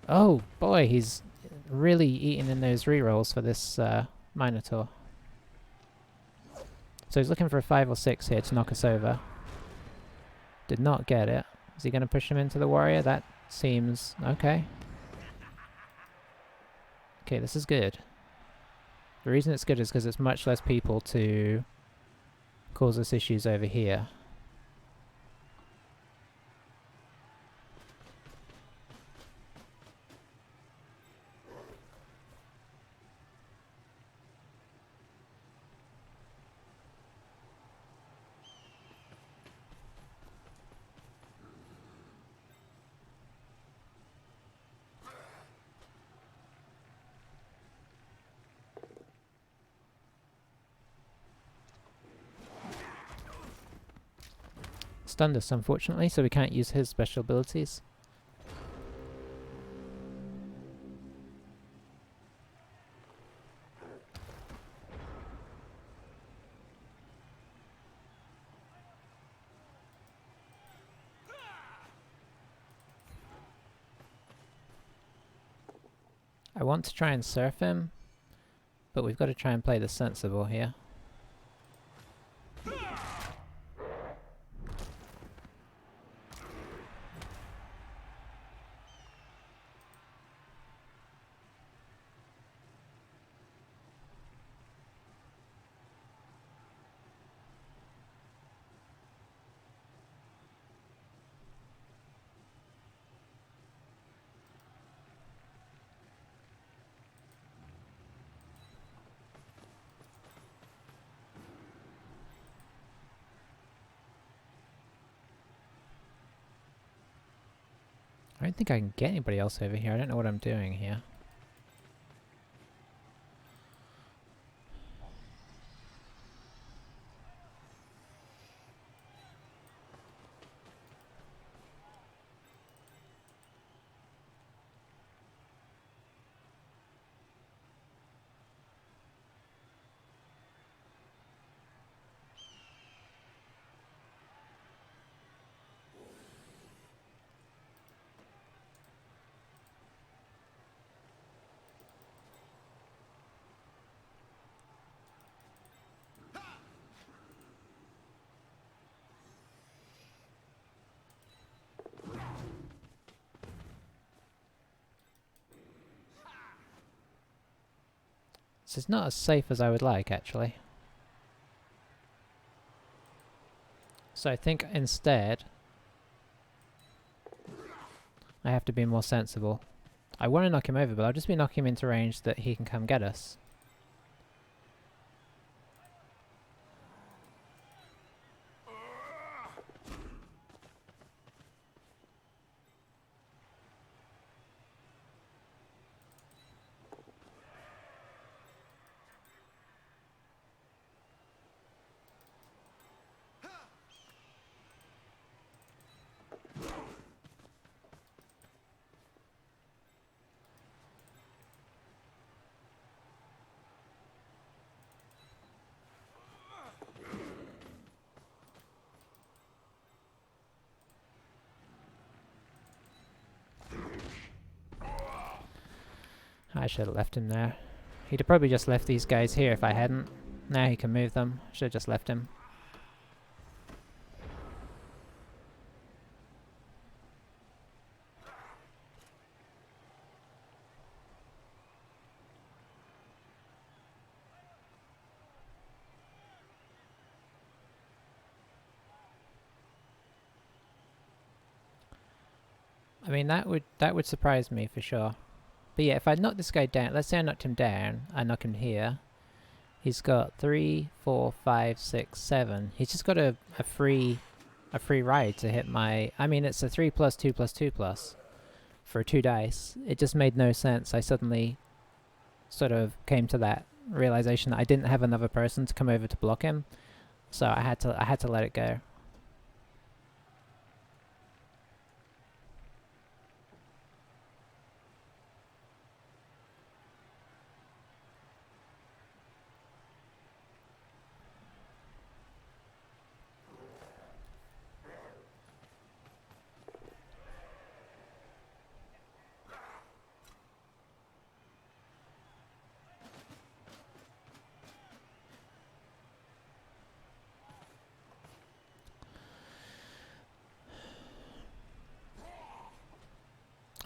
Oh boy, he's really eating in those rerolls for this Minotaur. So he's looking for a 5 or 6 here to knock us over. Did not get it. Is he going to push him into the warrior? That seems... okay. Okay, this is good. The reason it's good is because it's much less people to cause us issues over here. stunned us, unfortunately, so we can't use his special abilities. I want to try and surf him, but we've got to try and play the sensible here. I don't think I can get anybody else over here. I don't know what I'm doing here. So it's not as safe as I would like, actually. So I think instead I have to be more sensible. I want to knock him over, but I'll just be knocking him into range that he can come get us. I should have left him there. He'd have probably just left these guys here if I hadn't. Now he can move them. Should have just left him. I mean, that would surprise me for sure. But yeah, if I knock this guy down, let's say I knocked him down, I knock him here. He's got 3, 4, 5, 6, 7. He's just got a free ride to hit my... I mean, it's a 3 plus 2 plus 2 plus for 2 dice. It just made no sense. I suddenly sort of came to that realization that I didn't have another person to come over to block him, so I had to let it go.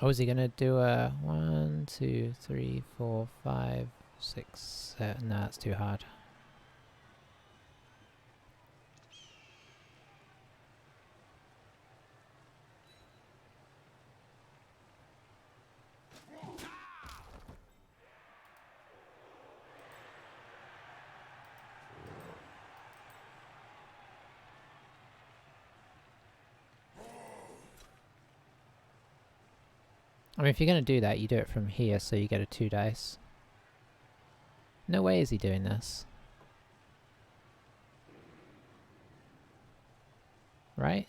Oh, is he gonna do a 1, 2, 3, 4, 5, 6, 7? No, that's too hard. I mean, if you're going to do that, you do it from here, so you get a 2 dice. No way is he doing this. right?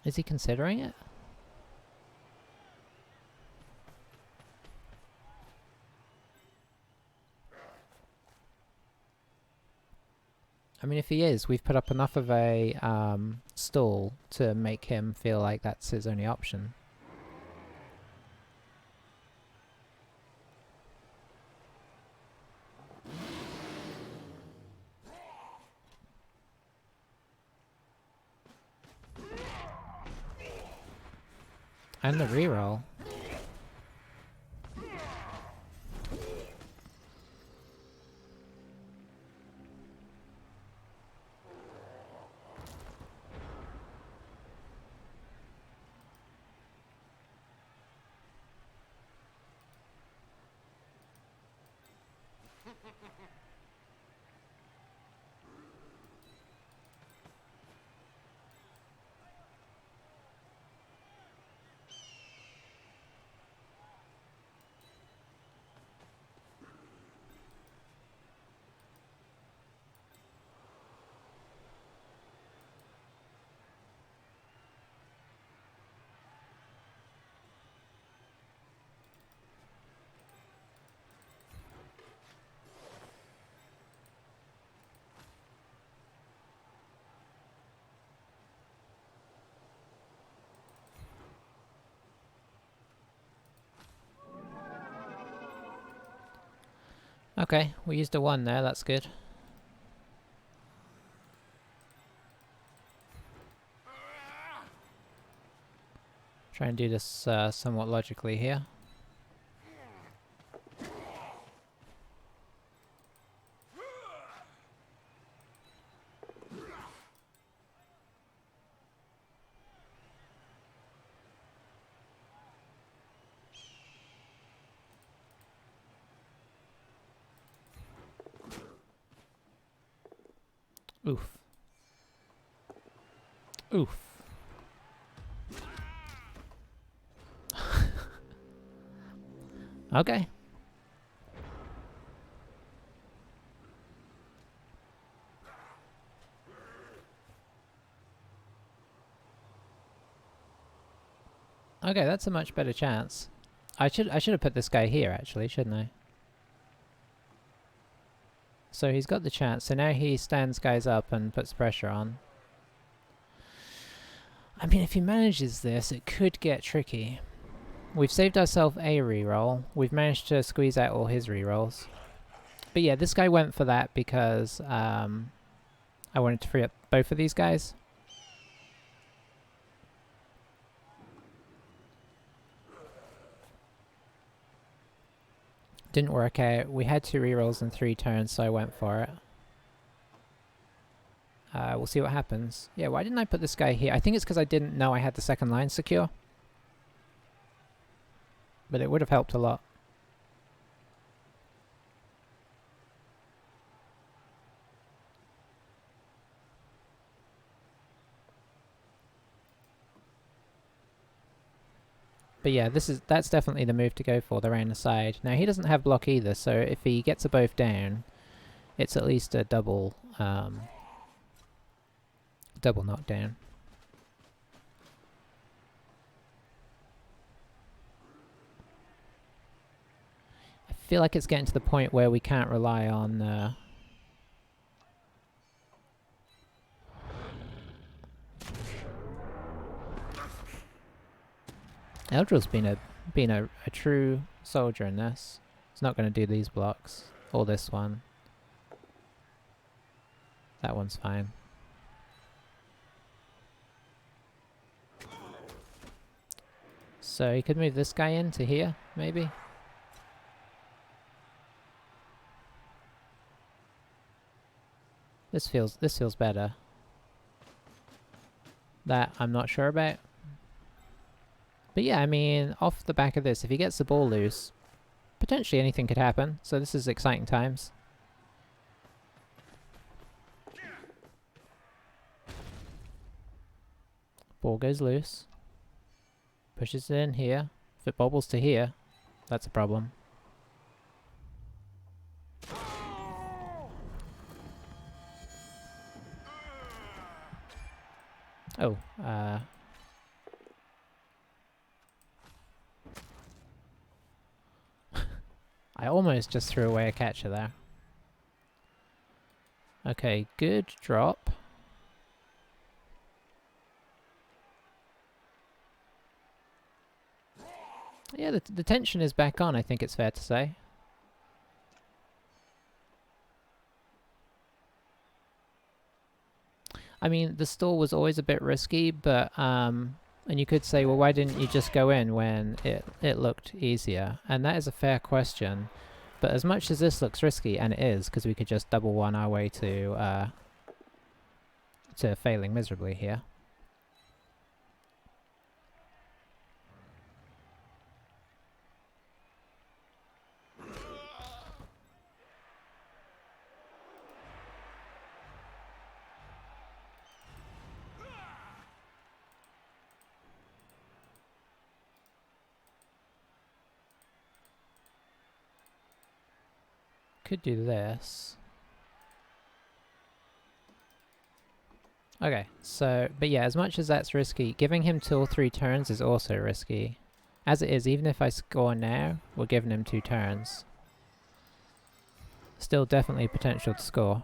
Is he considering it? I mean, if he is, we've put up enough of a stall to make him feel like that's his only option. And the reroll. Okay, we used a 1 there, that's good. Try and do this somewhat logically here. Oof. Oof. Okay. Okay, that's a much better chance. I should have put this guy here actually, shouldn't I? So he's got the chance, so now he stands guys up and puts pressure on. I mean, if he manages this, it could get tricky. We've saved ourselves a reroll. We've managed to squeeze out all his rerolls. But yeah, this guy went for that because I wanted to free up both of these guys. Didn't work out. We had 2 rerolls in 3 turns, so I went for it. We'll see what happens. Yeah, why didn't I put this guy here? I think it's because I didn't know I had the second line secure. But it would have helped a lot. But yeah, that's definitely the move to go for, the round aside. Now he doesn't have block either, so if he gets a both down, it's at least a double double knockdown. I feel like it's getting to the point where we can't rely on Eldril's been a true soldier in this. He's not going to do these blocks. Or this one. That one's fine. So he could move this guy into here, maybe? This feels better. That I'm not sure about. But yeah, I mean, off the back of this, if he gets the ball loose, potentially anything could happen. So this is exciting times. Ball goes loose. Pushes it in here. If it bobbles to here, that's a problem. Oh, I almost just threw away a catcher there. Okay, good drop. Yeah, the tension is back on, I think it's fair to say. I mean, the stall was always a bit risky, but, and you could say, well, why didn't you just go in when it looked easier? And that is a fair question. But as much as this looks risky, and it is, because we could just double one our way to failing miserably here. Could do this. Okay, so, but yeah, as much as that's risky, giving him 2 or 3 turns is also risky. As it is, even if I score now, we're giving him 2 turns. Still definitely potential to score.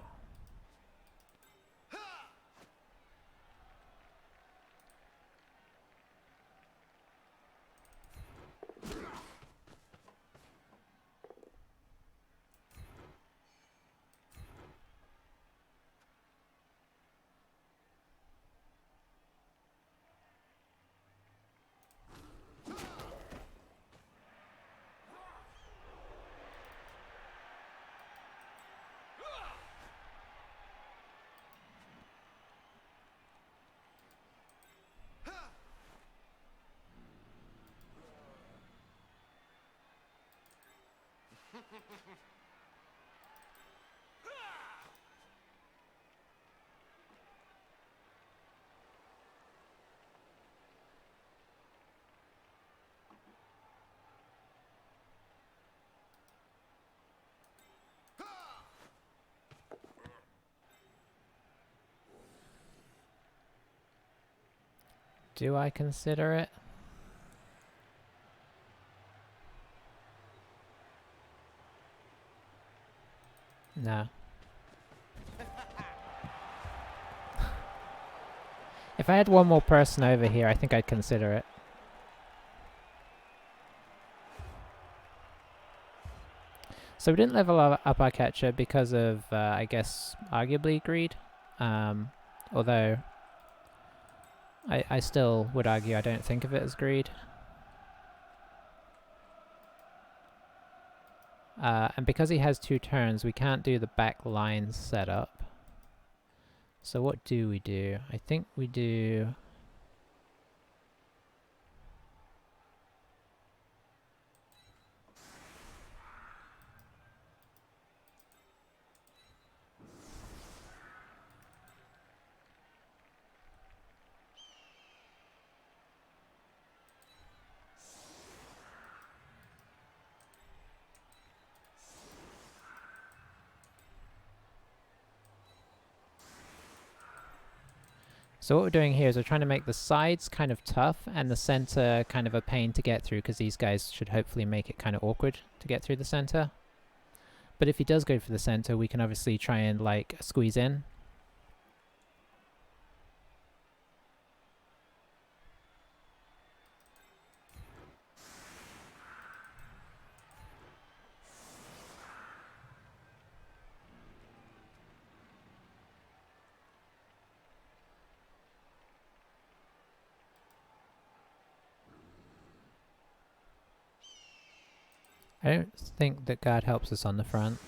Do I consider it? No. If I had one more person over here, I think I'd consider it. So we didn't level up our catcher because of, I guess, arguably greed. Although, I still would argue I don't think of it as greed. And because he has 2 turns, we can't do the back line setup. So what do we do? I think we do... So what we're doing here is we're trying to make the sides kind of tough and the center kind of a pain to get through, because these guys should hopefully make it kind of awkward to get through the center. But if he does go for the center, we can obviously try and like squeeze in. I don't think that guard helps us on the front.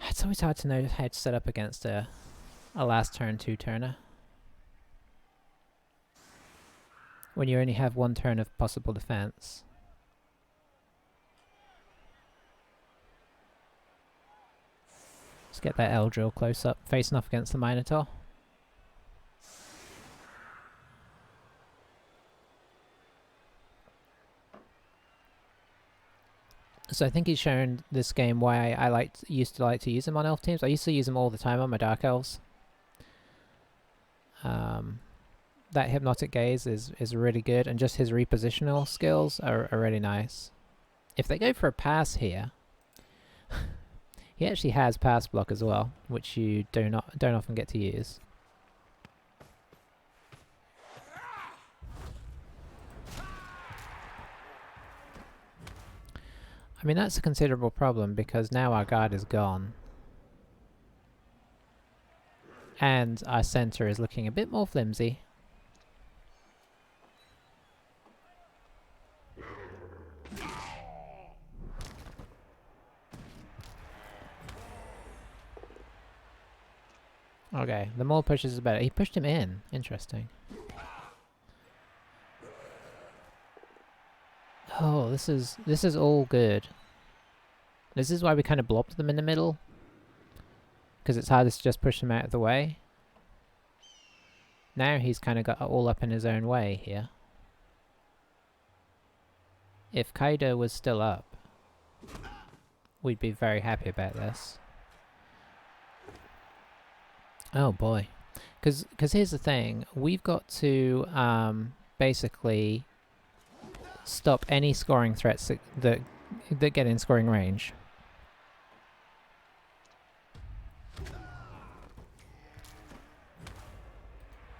It's always hard to know how to set up against a last turn 2-turner. When you only have 1 turn of possible defense. Let's get that Eldril close up, facing off against the Minotaur. So I think he's shown this game why I used to like to use him on elf teams. I used to use him all the time on my dark elves. That hypnotic gaze is really good, and just his repositional skills are really nice. If they go for a pass here, he actually has pass block as well, which you don't often get to use. I mean, that's a considerable problem because now our guard is gone. And our center is looking a bit more flimsy. Okay, the more pushes the better. He pushed him in. Interesting. Oh, this is all good. This is why we kind of blobbed them in the middle. Because it's hardest to just push them out of the way. Now he's kind of got all up in his own way here. If Kaido was still up, we'd be very happy about this. Oh boy. Because here's the thing. We've got to basically stop any scoring threats that get in scoring range.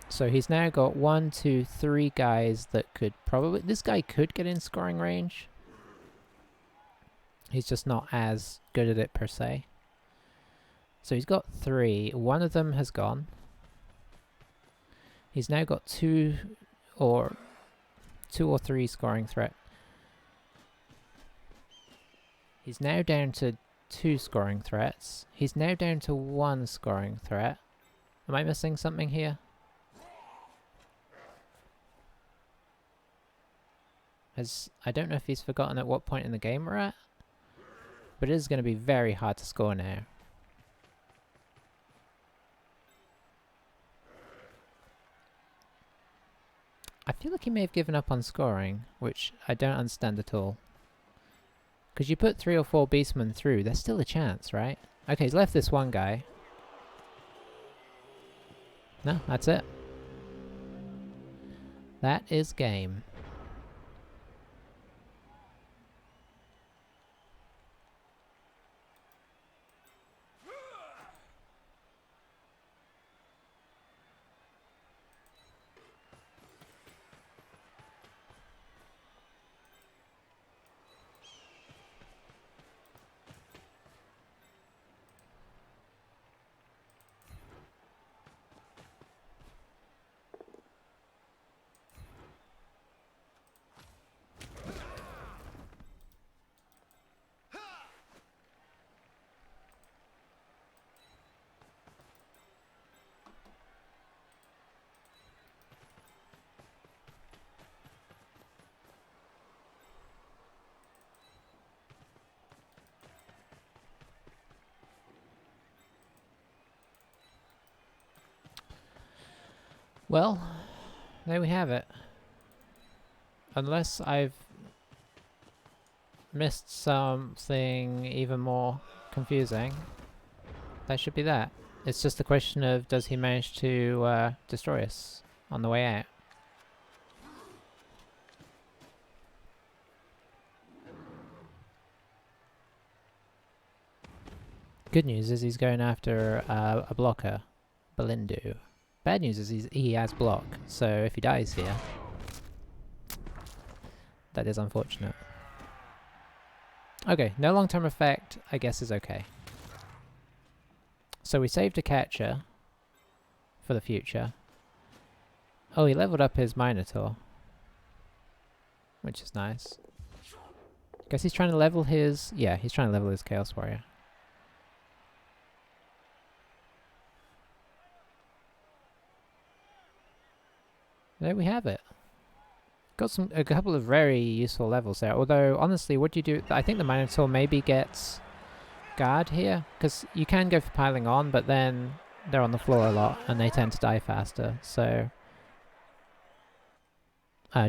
So he's now got 1, 2, 3 guys that could probably... This guy could get in scoring range. He's just not as good at it per se. So he's got 3. One of them has gone. He's now got 2 or 3 scoring threat. He's now down to 2 scoring threats. He's now down to 1 scoring threat. Am I missing something here? I don't know if he's forgotten at what point in the game we're at, but it is going to be very hard to score now. I feel like he may have given up on scoring, which I don't understand at all. Because you put 3 or 4 beastmen through, there's still a chance, right? Okay, he's left this one guy. No, that's it. That is game. Well, there we have it. Unless I've missed something even more confusing, that should be that. It's just a question of, does he manage to destroy us on the way out? Good news is he's going after a blocker, Belindu. Bad news is he has block, so if he dies here, that is unfortunate. Okay, no long-term effect, I guess is okay. So we saved a catcher for the future. Oh, he leveled up his Minotaur, which is nice. Guess he's trying to level his... Yeah, he's trying to level his Chaos Warrior. There we have it. Got a couple of very useful levels there. Although, honestly, what do you do? I think the Minotaur maybe gets guard here, because you can go for piling on, but then they're on the floor a lot, and they tend to die faster. So,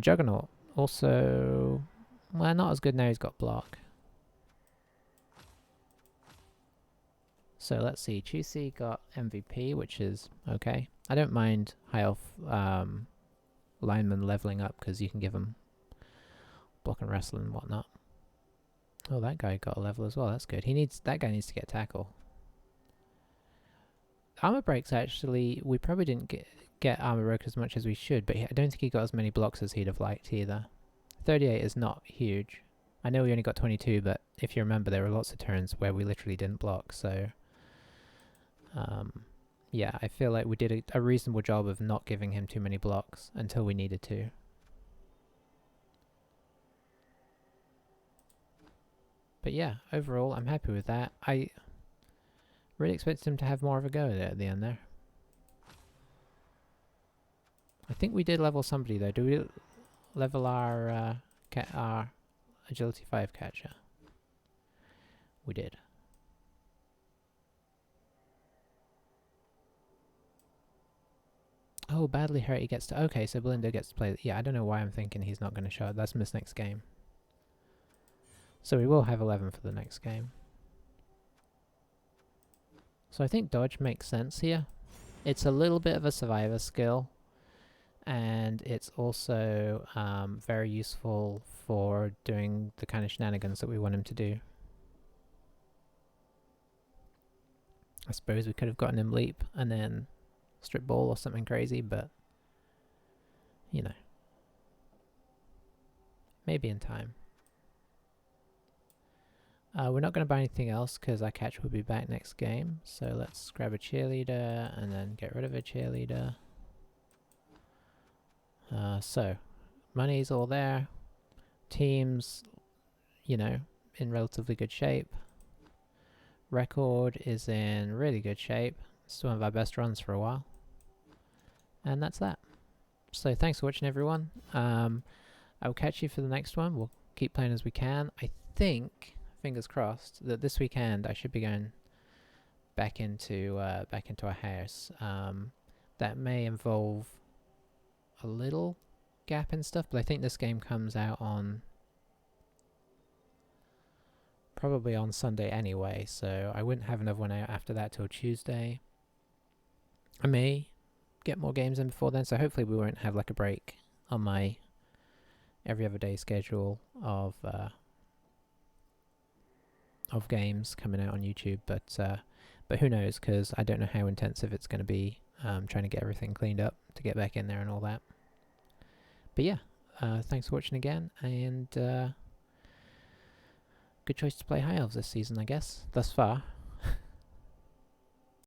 Juggernaut also, well, not as good now. He's got block. So let's see, Chusi got MVP, which is okay. I don't mind high elf linemen leveling up because you can give them block and wrestle and whatnot. Oh, that guy got a level as well. That's good. That guy needs to get tackle. Armor breaks actually. We probably didn't get armor broke as much as we should, but I don't think he got as many blocks as he'd have liked either. 38 is not huge. I know we only got 22, but if you remember, there were lots of turns where we literally didn't block. So, yeah, I feel like we did a reasonable job of not giving him too many blocks until we needed to. But yeah, overall, I'm happy with that. I really expected him to have more of a go at the end there. I think we did level somebody though. Do we level our agility 5 catcher? We did. Oh, badly hurt. He gets to. Okay, so Belinda gets to play. Yeah, I don't know why I'm thinking he's not going to show up. That's Miss next game. So we will have 11 for the next game. So I think dodge makes sense here. It's a little bit of a survivor skill, and it's also very useful for doing the kind of shenanigans that we want him to do. I suppose we could have gotten him leap and then strip ball or something crazy, but you know, maybe in time. We're not going to buy anything else because our catch will be back next game. So let's grab a cheerleader and then get rid of a cheerleader. So money's all there. Teams, you know, in relatively good shape. Record is in really good shape. It's one of our best runs for a while. And that's that. So thanks for watching, everyone. I'll catch you for the next one. We'll keep playing as we can. I think, fingers crossed, that this weekend I should be going back into our house. That may involve a little gap and stuff, but I think this game comes out on probably on Sunday anyway, so I wouldn't have another one out after that till Tuesday. I may get more games in before then, so hopefully we won't have like a break on my every other day schedule of games coming out on YouTube, but who knows, because I don't know how intensive it's going to be trying to get everything cleaned up to get back in there and all that. But yeah, thanks for watching again, and good choice to play High Elves this season, I guess, thus far.